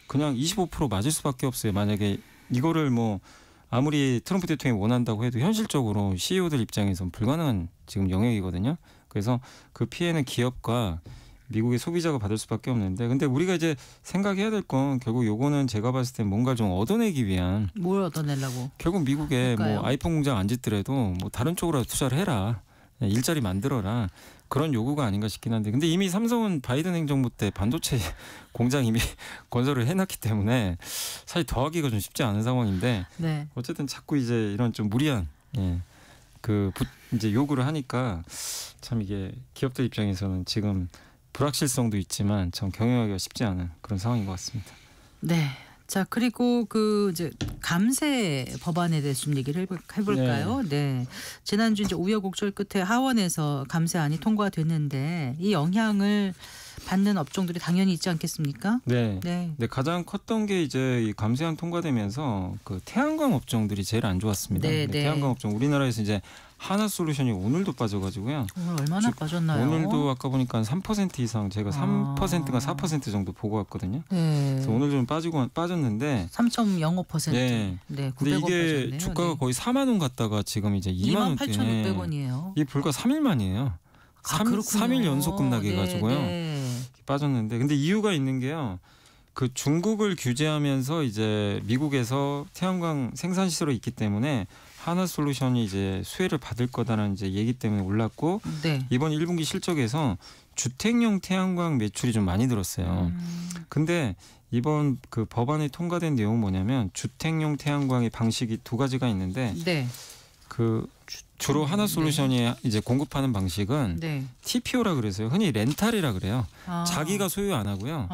Speaker 6: 그냥 25% 맞을 수밖에 없어요. 만약에 이거를 뭐 아무리 트럼프 대통령이 원한다고 해도 현실적으로 CEO들 입장에서는 불가능한 지금 영역이거든요. 그래서 그 피해는 기업과 미국의 소비자가 받을 수밖에 없는데 근데 우리가 이제 생각해야 될 건 결국 요거는 제가 봤을 때 뭔가 좀 얻어내기 위한
Speaker 2: 뭘 얻어내려고?
Speaker 6: 결국 미국에
Speaker 2: 뭘까요?
Speaker 6: 뭐 아이폰 공장 안 짓더라도 뭐 다른 쪽으로 투자를 해라. 일자리 만들어라. 그런 요구가 아닌가 싶긴 한데 근데 이미 삼성은 바이든 행정부 때 반도체 공장 이미 건설을 해놨기 때문에 사실 더하기가 좀 쉽지 않은 상황인데
Speaker 2: 네.
Speaker 6: 어쨌든 자꾸 이제 이런 좀 무리한 이제 요구를 하니까 참 이게 기업들 입장에서는 지금 불확실성도 있지만 참 경영하기가 쉽지 않은 그런 상황인 것 같습니다.
Speaker 2: 네. 자 그리고 이제 감세 법안에 대해서 좀 얘기를 해볼까요? 네. 지난주 이제 우여곡절 끝에 하원에서 감세안이 통과됐는데 이 영향을 받는 업종들이 당연히 있지 않겠습니까?
Speaker 6: 네.
Speaker 2: 네.
Speaker 6: 네 가장 컸던 게 이제 이 감세안 통과되면서 태양광 업종들이 제일 안 좋았습니다.
Speaker 2: 네, 네.
Speaker 6: 태양광 업종 우리나라에서 이제 하나솔루션이 오늘도 빠져가지고요.
Speaker 2: 오늘 얼마나 빠졌나요?
Speaker 6: 오늘도 아까 보니까 3% 이상 제가 3%가 4% 정도 보고 왔거든요.
Speaker 2: 네.
Speaker 6: 그래서 오늘 좀 빠졌는데
Speaker 2: 3.05%.
Speaker 6: 네.
Speaker 2: 네.
Speaker 6: 근데
Speaker 2: 900원
Speaker 6: 이게
Speaker 2: 빠졌네요.
Speaker 6: 주가가
Speaker 2: 네.
Speaker 6: 거의 4만 원 갔다가 지금 이제 2만
Speaker 2: 28,600원이에요.
Speaker 6: 이게 불과 3일 만이에요. 3일 연속 급락해 가지고요.
Speaker 2: 네.
Speaker 6: 빠졌는데 근데 이유가 있는 게요. 중국을 규제하면서 이제 미국에서 태양광 생산 시설이 있기 때문에 하나솔루션이 이제 수혜를 받을 거다라는 이제 얘기 때문에 올랐고
Speaker 2: 네.
Speaker 6: 이번 1분기 실적에서 주택용 태양광 매출이 좀 많이 늘었어요. 근데 이번 법안이 통과된 내용은 뭐냐면 주택용 태양광의 방식이 두 가지가 있는데
Speaker 2: 네.
Speaker 6: 주로 하나솔루션이 이제 공급하는 방식은
Speaker 2: 네.
Speaker 6: TPO라 그래서요. 흔히 렌탈이라 그래요.
Speaker 2: 아.
Speaker 6: 자기가 소유 안 하고요.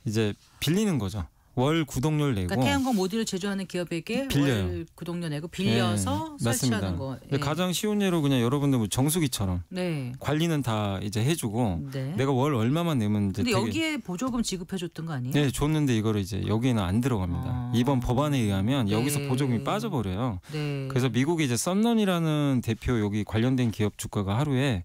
Speaker 6: 이제 빌리는 거죠. 월 구독료를 내고.
Speaker 2: 그러니까 태양광 모듈을 제조하는 기업에게
Speaker 6: 빌려요.
Speaker 2: 월 구독료 내고 빌려서
Speaker 6: 네,
Speaker 2: 설치하는
Speaker 6: 맞습니다.
Speaker 2: 거.
Speaker 6: 네. 가장 쉬운 예로 그냥 여러분들 뭐 정수기처럼
Speaker 2: 네.
Speaker 6: 관리는 다 이제 해주고
Speaker 2: 네.
Speaker 6: 내가 월 얼마만 내면 이제
Speaker 2: 근데 여기에 보조금 지급해줬던 거 아니에요?
Speaker 6: 네 줬는데 이거를 이제 여기에는 안 들어갑니다. 이번 법안에 의하면 여기서
Speaker 2: 네.
Speaker 6: 보조금이 빠져버려요.
Speaker 2: 네.
Speaker 6: 그래서 미국의 이제 썬런이라는 대표 여기 관련된 기업 주가가 하루에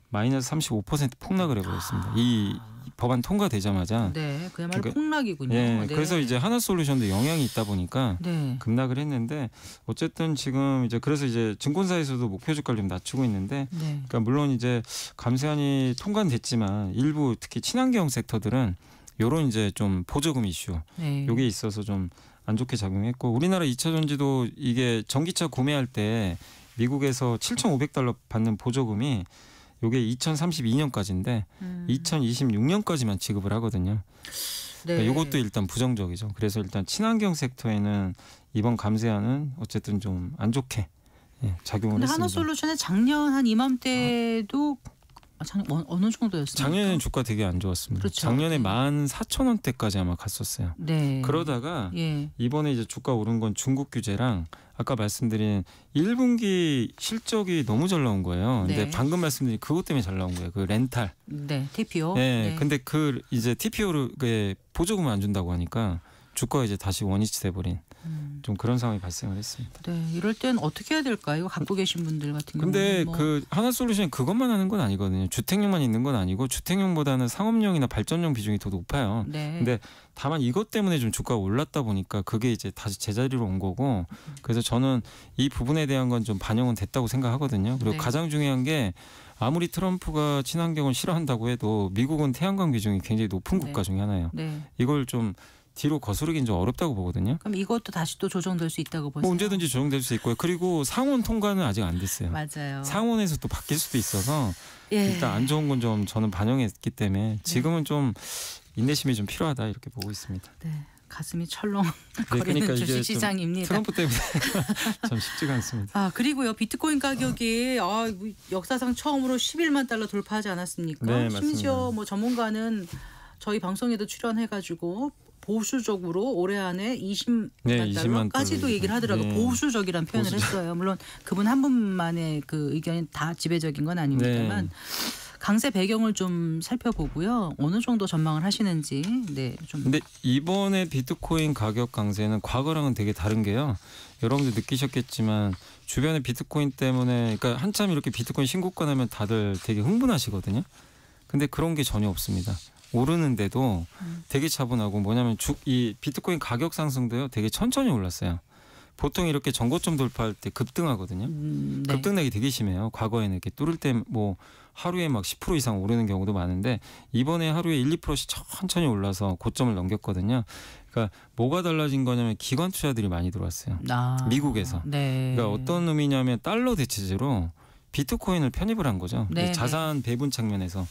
Speaker 6: 마이너스 35% 폭락을 해버렸습니다. 이 법안 통과되자마자
Speaker 2: 네, 그야말로
Speaker 6: 그러니까-
Speaker 2: 폭락이군요.
Speaker 6: 예,
Speaker 2: 네.
Speaker 6: 그래서 이제 하나솔루션도 영향이 있다 보니까
Speaker 2: 네.
Speaker 6: 급락을 했는데 어쨌든 지금 이제 그래서 이제 증권사에서도 목표 주가를 좀 낮추고 있는데
Speaker 2: 네.
Speaker 6: 그러니까 물론 이제 감세안이 통과됐지만 일부 특히 친환경 섹터들은 요런 이제 좀 보조금 이슈
Speaker 2: 네.
Speaker 6: 요게 있어서 좀 안 좋게 작용했고 우리나라 2차 전지도 이게 전기차 구매할 때 미국에서 $7,500 받는 보조금이 요게 2032년까지인데 2026년까지만 지급을 하거든요.
Speaker 2: 네.
Speaker 6: 그러니까 이것도 일단 부정적이죠. 그래서 일단 친환경 섹터에는 이번 감세안은 어쨌든 좀 안 좋게 작용을
Speaker 2: 근데
Speaker 6: 했습니다.
Speaker 2: 하나솔루션의 작년 한 이맘때도 어느 정도였습니까?
Speaker 6: 작년에는 주가 되게 안 좋았습니다.
Speaker 2: 그렇죠.
Speaker 6: 작년에
Speaker 2: 네.
Speaker 6: 14,000원대까지 아마 갔었어요.
Speaker 2: 네.
Speaker 6: 그러다가
Speaker 2: 예.
Speaker 6: 이번에 이제 주가 오른 건 중국 규제랑 아까 말씀드린 1분기 실적이 너무 잘 나온 거예요. 근데
Speaker 2: 네.
Speaker 6: 방금 말씀드린 그것 때문에 잘 나온 거예요. 그 렌탈.
Speaker 2: 네. TPO.
Speaker 6: 네. 근데 그 이제 TPO를 보조금을 안 준다고 하니까 주가가 이제 다시 원위치 돼버린 좀 그런 상황이 발생을 했습니다.
Speaker 2: 네. 이럴 땐 어떻게 해야 될까요? 갖고 계신 분들 같은 경우는.
Speaker 6: 근데
Speaker 2: 뭐.
Speaker 6: 그 하나솔루션이 그것만 하는 건 아니거든요. 주택용만 있는 건 아니고 주택용보다는 상업용이나 발전용 비중이 더 높아요.
Speaker 2: 네.
Speaker 6: 근데 다만 이것 때문에 좀 주가가 올랐다 보니까 그게 이제 다시 제자리로 온 거고 그래서 저는 이 부분에 대한 건 좀 반영은 됐다고 생각하거든요. 그리고
Speaker 2: 네.
Speaker 6: 가장 중요한 게 아무리 트럼프가 친환경을 싫어한다고 해도 미국은 태양광 비중이 굉장히 높은 국가 중에 하나예요.
Speaker 2: 네.
Speaker 6: 이걸 좀 뒤로 거스르긴 좀 어렵다고 보거든요.
Speaker 2: 그럼 이것도 다시 또 조정될 수 있다고 보세요?
Speaker 6: 뭐 언제든지 조정될 수 있고요. 그리고 상원 통과는 아직 안 됐어요.
Speaker 2: 맞아요.
Speaker 6: 상원에서 또 바뀔 수도 있어서
Speaker 2: 예.
Speaker 6: 일단 안 좋은 건 좀 저는 반영했기 때문에 지금은 좀 인내심이 좀 필요하다 이렇게 보고 있습니다.
Speaker 2: 네. 가슴이 철렁
Speaker 6: 네,
Speaker 2: 거리는
Speaker 6: 그러니까 이게 좀
Speaker 2: 주식시장입니다.
Speaker 6: 트럼프 때문에 참 쉽지가 않습니다.
Speaker 2: 아 그리고요 비트코인 가격이 역사상 처음으로 11만 달러 돌파하지 않았습니까?
Speaker 6: 네, 맞습니다.
Speaker 2: 심지어 뭐 전문가는 저희 방송에도 출연해가지고 보수적으로 올해 안에 20만
Speaker 6: 네, 20만
Speaker 2: 달러까지도
Speaker 6: 달러.
Speaker 2: 얘기를 하더라고요.
Speaker 6: 네.
Speaker 2: 보수적이란 표현을
Speaker 6: 보수적.
Speaker 2: 했어요. 물론 그분 한 분만의 그 의견이 다 지배적인 건 아닙니다만
Speaker 6: 네.
Speaker 2: 강세 배경을 좀 살펴보고요. 어느 정도 전망을 하시는지 좀
Speaker 6: 근데 이번에 비트코인 가격 강세는 과거랑은 되게 다른 게요. 여러분들 느끼셨겠지만 주변에 비트코인 때문에 그러니까 한참 이렇게 비트코인 신고가 나면 다들 되게 흥분하시거든요. 근데 그런 게 전혀 없습니다. 오르는데도 되게 차분하고 뭐냐면 이 비트코인 가격 상승도요 되게 천천히 올랐어요. 보통 이렇게 전고점 돌파할 때 급등하거든요.
Speaker 2: 네.
Speaker 6: 급등락이 되게 심해요. 과거에는 이렇게 뚫을 때 뭐 하루에 막 10% 이상 오르는 경우도 많은데 이번에 하루에 1, 2%씩 천천히 올라서 고점을 넘겼거든요. 그러니까 뭐가 달라진 거냐면 기관 투자들이 많이 들어왔어요. 미국에서.
Speaker 2: 네.
Speaker 6: 그러니까 어떤 의미냐면 달러 대체제로 비트코인을 편입을 한 거죠.
Speaker 2: 네,
Speaker 6: 자산 배분 측면에서.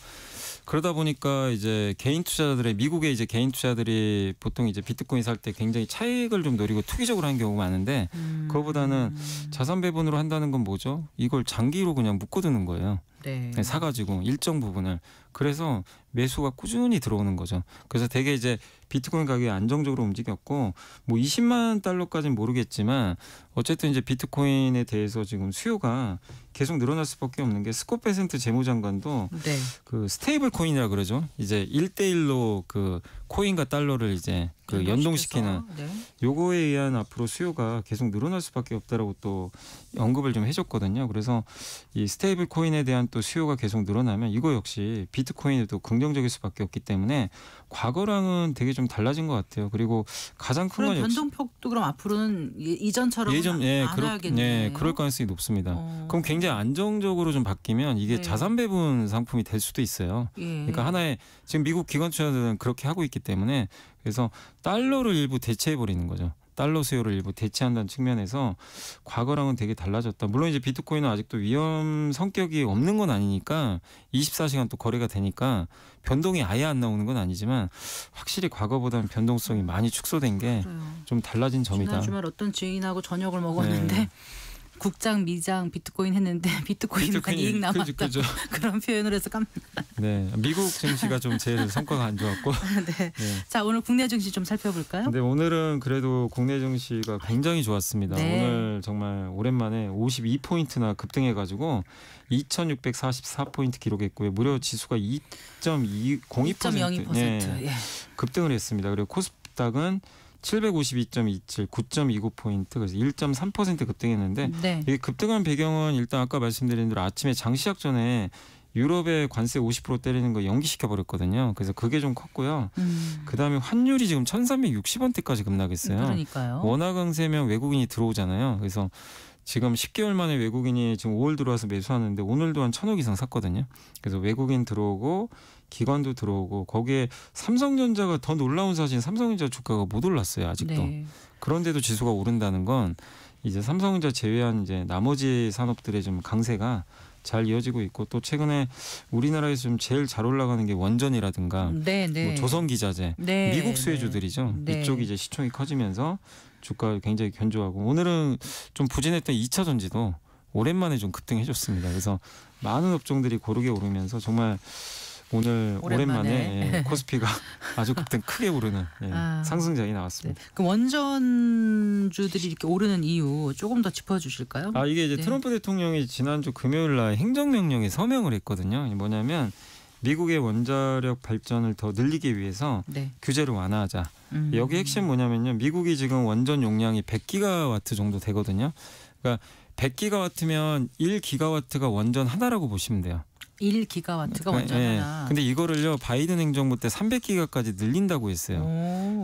Speaker 6: 그러다 보니까 이제 개인 투자자들의 미국의 이제 개인 투자들이 보통 이제 비트코인 살 때 굉장히 차익을 좀 노리고 투기적으로 하는 경우가 많은데 그거보다는 자산 배분으로 한다는 건 뭐죠? 이걸 장기로 그냥 묶어두는 거예요.
Speaker 2: 네.
Speaker 6: 사가지고 일정 부분을. 그래서 매수가 꾸준히 들어오는 거죠. 그래서 되게 이제 비트코인 가격이 안정적으로 움직였고 뭐 20만 달러까지는 모르겠지만 어쨌든 이제 비트코인에 대해서 지금 수요가 계속 늘어날 수밖에 없는 게 스콧 베센트 재무장관도
Speaker 2: 네.
Speaker 6: 그 스테이블 코인이라 그러죠. 이제 1대1로 그 코인과 달러를 이제 그 연동시키는
Speaker 2: 네.
Speaker 6: 요거에 의한 앞으로 수요가 계속 늘어날 수밖에 없다라고 또 언급을 좀 해줬거든요. 그래서 이 스테이블 코인에 대한 또 수요가 계속 늘어나면 이거 역시 비트코인에도 긍정적일 수밖에 없기 때문에 과거랑은 되게 좀 달라진 것 같아요. 그리고 가장 큰
Speaker 2: 그런
Speaker 6: 건 역시
Speaker 2: 변동폭도 그럼 앞으로는 이전처럼 안 하겠네요.
Speaker 6: 그럴 가능성이 높습니다.
Speaker 2: 어.
Speaker 6: 그럼 굉장히 안정적으로 좀 바뀌면 이게
Speaker 2: 네.
Speaker 6: 자산 배분 상품이 될 수도 있어요.
Speaker 2: 예.
Speaker 6: 그러니까 하나의 지금 미국 기관 투자자들은 그렇게 하고 있기 때문에 그래서 달러를 일부 대체해 버리는 거죠. 달러 수요를 일부 대체한다는 측면에서 과거랑은 되게 달라졌다. 물론 이제 비트코인은 아직도 위험 성격이 없는 건 아니니까 24시간 또 거래가 되니까 변동이 아예 안 나오는 건 아니지만 확실히 과거보다는 변동성이 많이 축소된 게 좀 달라진 점이다.
Speaker 2: 지난 주말 어떤 지인하고 저녁을 먹었는데
Speaker 6: 네.
Speaker 2: 국장, 미장, 비트코인 했는데 비트코인만 이익 남았다.
Speaker 6: 그죠.
Speaker 2: 그런 표현을 해서
Speaker 6: 네, 미국 증시가 좀 제일 성과가 안 좋았고.
Speaker 2: 네.
Speaker 6: 네.
Speaker 2: 자, 오늘 국내 증시 좀 살펴볼까요?
Speaker 6: 근데 오늘은 그래도 국내 증시가 굉장히 좋았습니다.
Speaker 2: 네.
Speaker 6: 오늘 정말 오랜만에 52포인트나 급등해가지고 2,644포인트 기록했고요. 무려 지수가 2.02%
Speaker 2: 2.02% 예.
Speaker 6: 급등을 했습니다. 그리고 코스닥은 752.27, 9.29포인트, 그래서 1.3% 급등했는데
Speaker 2: 네.
Speaker 6: 이게 급등한 배경은 일단 아까 말씀드린 대로 아침에 장 시작 전에 유럽의 관세 50% 때리는 거 연기시켜 버렸거든요. 그래서 그게 좀 컸고요. 그다음에 환율이 지금 1,360원대까지 급락했어요.
Speaker 2: 그러니까요.
Speaker 6: 원화 강세면 외국인이 들어오잖아요. 그래서 지금 10개월 만에 외국인이 지금 5월 들어와서 매수하는데 오늘도 한 1,000억 이상 샀거든요. 그래서 외국인 들어오고 기관도 들어오고 거기에 삼성전자가 더 놀라운 사실은 삼성전자 주가가 못 올랐어요. 아직도.
Speaker 2: 네.
Speaker 6: 그런데도 지수가 오른다는 건 이제 삼성전자 제외한 이제 나머지 산업들의 좀 강세가 잘 이어지고 있고 또 최근에 우리나라에서 좀 제일 잘 올라가는 게 원전이라든가
Speaker 2: 네, 네.
Speaker 6: 뭐 조선기자재,
Speaker 2: 네,
Speaker 6: 미국 수혜주들이죠.
Speaker 2: 네.
Speaker 6: 이쪽이 이제 시총이 커지면서 주가가 굉장히 견조하고 오늘은 좀 부진했던 2차 전지도 오랜만에 좀 급등해줬습니다. 그래서 많은 업종들이 고르게 오르면서 정말 오늘 오랜만에 예, 코스피가 아주 급등 크게 오르는 예, 상승장이 나왔습니다.
Speaker 2: 네. 그 원전주들이 이렇게 오르는 이유 조금 더 짚어주실까요?
Speaker 6: 이게 이제
Speaker 2: 네.
Speaker 6: 트럼프 대통령이 지난주 금요일 날 행정명령에 서명을 했거든요. 뭐냐면 미국의 원자력 발전을 더 늘리기 위해서
Speaker 2: 네.
Speaker 6: 규제를 완화하자. 여기 핵심 뭐냐면요. 미국이 지금 원전 용량이 100기가와트 정도 되거든요. 그러니까 100기가와트면 1기가와트가 원전 하나라고 보시면 돼요.
Speaker 2: 1기가와트가 원전 하나.
Speaker 6: 근데 이거를요 바이든 행정부 때 300기가까지 늘린다고 했어요.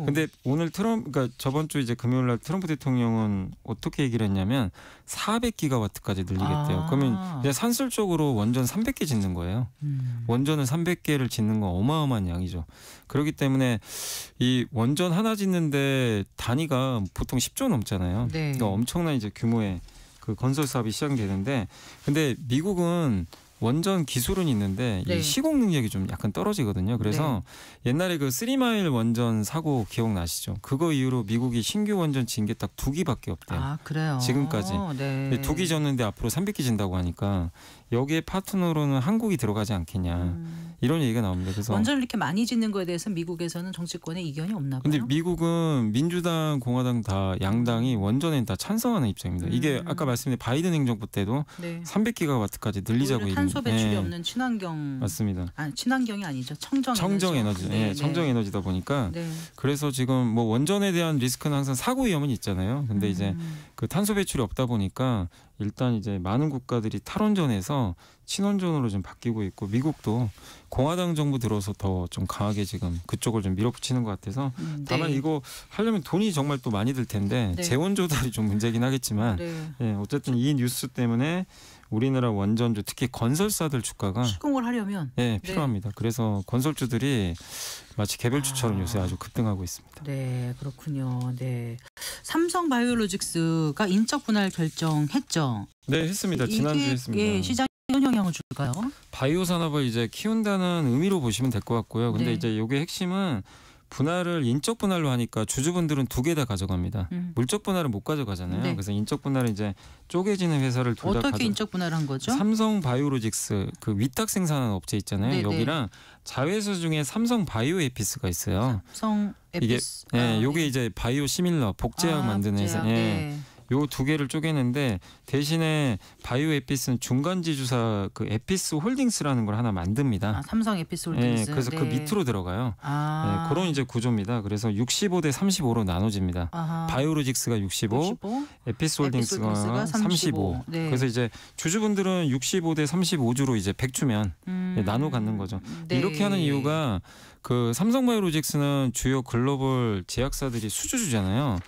Speaker 6: 근데 오늘 그러니까 저번 주 이제 금요일 날 트럼프 대통령은 어떻게 얘기를 했냐면 400기가와트까지 늘리겠대요. 그러면 이제 산술적으로 원전 300개 짓는 거예요. 원전은 300개를 짓는 건 어마어마한 양이죠. 그렇기 때문에 이 원전 하나 짓는데 단위가 보통 10조 넘잖아요.
Speaker 2: 네.
Speaker 6: 그러니까 엄청난 이제 규모의 그 건설 사업이 시작이 되는데 근데 미국은 원전 기술은 있는데
Speaker 2: 네.
Speaker 6: 이 시공 능력이 좀 약간 떨어지거든요. 그래서 옛날에 그 3마일 원전 사고 기억나시죠? 그거 이후로 미국이 신규 원전 지은 게 딱 2기밖에 없대요.
Speaker 2: 그래요?
Speaker 6: 지금까지.
Speaker 2: 네.
Speaker 6: 2기 졌는데 앞으로 300기 진다고 하니까 여기에 파트너로는 한국이 들어가지 않겠냐. 이런 얘기가 나옵니다. 그래서
Speaker 2: 원전을 이렇게 많이 짓는 거에 대해서 미국에서는 정치권에 이견이 없나 봐요.
Speaker 6: 근데 미국은 민주당, 공화당 다 양당이 원전에 다 찬성하는 입장입니다. 이게 아까 말씀드린 바이든 행정부 때도
Speaker 2: 네.
Speaker 6: 300기가와트까지 늘리자고
Speaker 2: 오히려 탄소 배출이
Speaker 6: 네.
Speaker 2: 없는 친환경
Speaker 6: 맞습니다.
Speaker 2: 친환경이 아니죠. 청정
Speaker 6: 에너지.
Speaker 2: 네,
Speaker 6: 네, 청정 에너지다 보니까
Speaker 2: 네.
Speaker 6: 그래서 지금 뭐 원전에 대한 리스크는 항상 사고 위험은 있잖아요. 근데 이제 그 탄소 배출이 없다 보니까 일단 이제 많은 국가들이 탈원전에서 친원전으로 좀 바뀌고 있고 미국도 공화당 정부 들어서 더 좀 강하게 지금 그쪽을 좀 밀어붙이는 것 같아서 다만
Speaker 2: 네.
Speaker 6: 이거 하려면 돈이 정말 또 많이 들 텐데
Speaker 2: 네.
Speaker 6: 재원 조달이 좀 문제긴 하겠지만
Speaker 2: 네.
Speaker 6: 예, 어쨌든 이 뉴스 때문에 우리나라 원전주 특히 건설사들 주가가
Speaker 2: 시공을 하려면
Speaker 6: 예, 필요합니다. 그래서 건설주들이 마치 개별주처럼 요새 아주 급등하고 있습니다.
Speaker 2: 네, 그렇군요. 네. 삼성 바이오로직스가 인적 분할 결정했죠.
Speaker 6: 네, 했습니다. 지난주에 했습니다.
Speaker 2: 예, 시장에 어떤 영향을 줄까요?
Speaker 6: 바이오 산업을 이제 키운다는 의미로 보시면 될 것 같고요. 근데
Speaker 2: 네.
Speaker 6: 이제 이게 핵심은 분할을 인적 분할로 하니까 주주분들은 2개 다 가져갑니다. 물적 분할은 못 가져가잖아요.
Speaker 2: 네.
Speaker 6: 그래서 인적 분할은 이제 쪼개지는 회사를 둘 다
Speaker 2: 어떻게 인적 분할을 한 거죠?
Speaker 6: 삼성 바이오로직스 그 위탁 생산하는 업체 있잖아요.
Speaker 2: 네네.
Speaker 6: 여기랑 자회사 중에 삼성 바이오에피스가 있어요.
Speaker 2: 삼성
Speaker 6: 이게
Speaker 2: 에피스.
Speaker 6: 요게 이제 바이오 시밀러 복제약 만드는 회사.
Speaker 2: 복제약, 네.
Speaker 6: 요 2개를 쪼개는데 대신에 바이오에피스는 중간 지주사 그 에피스 홀딩스라는 걸 하나 만듭니다.
Speaker 2: 삼성 에피스 홀딩스.
Speaker 6: 그래서 그 밑으로 들어가요. 그런 이제 구조입니다. 그래서 65대 35로 나눠집니다. 바이오로직스가 65, 에피스 홀딩스가 35.
Speaker 2: 네.
Speaker 6: 그래서 이제 주주분들은 65대 35주로 이제 100주면 나눠 갖는 거죠.
Speaker 2: 네.
Speaker 6: 이렇게 하는 이유가 그 삼성바이오로직스는 주요 글로벌 제약사들이 수주주잖아요.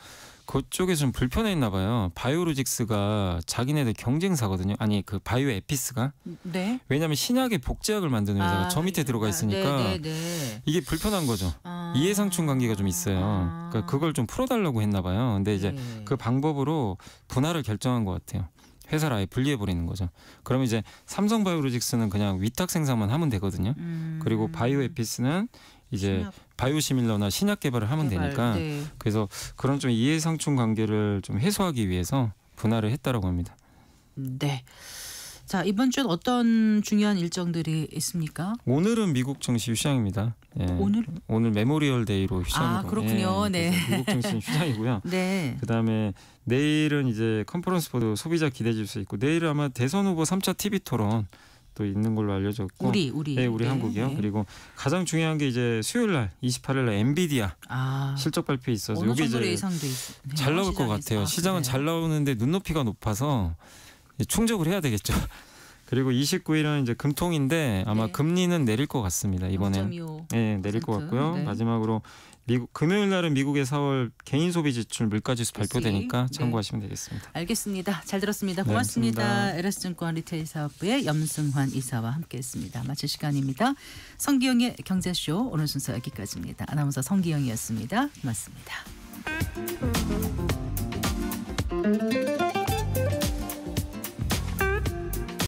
Speaker 6: 그쪽에 좀 불편했나 봐요. 바이오로직스가 자기네들 경쟁사거든요. 아니 그 바이오에피스가.
Speaker 2: 네.
Speaker 6: 왜냐하면 신약의 복제약을 만드는 회사가 저 밑에 들어가 있으니까 이게 불편한 거죠. 이해상충 관계가 좀 있어요. 그러니까 그걸 좀 풀어달라고 했나 봐요. 근데 이제 그 방법으로 분할을 결정한 것 같아요. 회사를 아예 분리해버리는 거죠. 그러면 이제 삼성바이오로직스는 그냥 위탁 생산만 하면 되거든요. 그리고 바이오에피스는 이제 바이오시밀러나 신약 개발을 하면 되니까 그래서 그런 좀 이해상충 관계를 좀 해소하기 위해서 분할을 했다라고 합니다.
Speaker 2: 네. 자, 이번 주엔 어떤 중요한 일정들이 있습니까?
Speaker 6: 오늘은 미국 증시 휴장입니다. 예. 오늘 메모리얼 데이로 휴장으로.
Speaker 2: 그렇군요. 네.
Speaker 6: 미국 증시는 휴장이고요.
Speaker 2: 네.
Speaker 6: 그다음에 내일은 이제 컨퍼런스 보드 소비자 기대지수 있고 내일은 아마 대선 후보 3차 TV 토론 또 있는 걸로 알려졌고
Speaker 2: 우리
Speaker 6: 네, 우리 한국이요.
Speaker 2: 네.
Speaker 6: 그리고 가장 중요한 게 이제 수요일 날 28일 날 엔비디아 실적 발표 있어서
Speaker 2: 어느
Speaker 6: 여기
Speaker 2: 정도의
Speaker 6: 이제
Speaker 2: 예상도
Speaker 6: 잘 나올 것 같아요. 시장은
Speaker 2: 그래요?
Speaker 6: 잘 나오는데 눈높이가 높아서 충족을 해야 되겠죠. 그리고 29일은 이제 금통인데 아마
Speaker 2: 네.
Speaker 6: 금리는 내릴 것 같습니다. 이번엔
Speaker 2: 0.25%.
Speaker 6: 네, 내릴 것 같고요.
Speaker 2: 네.
Speaker 6: 마지막으로 금요일 날은 미국의 4월 개인 소비 지출 물가지수 발표되니까
Speaker 2: 네.
Speaker 6: 참고하시면 되겠습니다.
Speaker 2: 알겠습니다. 잘 들었습니다.
Speaker 6: 네,
Speaker 2: 고맙습니다.
Speaker 6: 고맙습니다.
Speaker 2: LS증권 리테일 사업부의 염승환 이사와 함께했습니다. 마칠 시간입니다. 성기영의 경제쇼 오늘 순서 여기까지입니다. 아나운서 성기영이었습니다. 고맙습니다.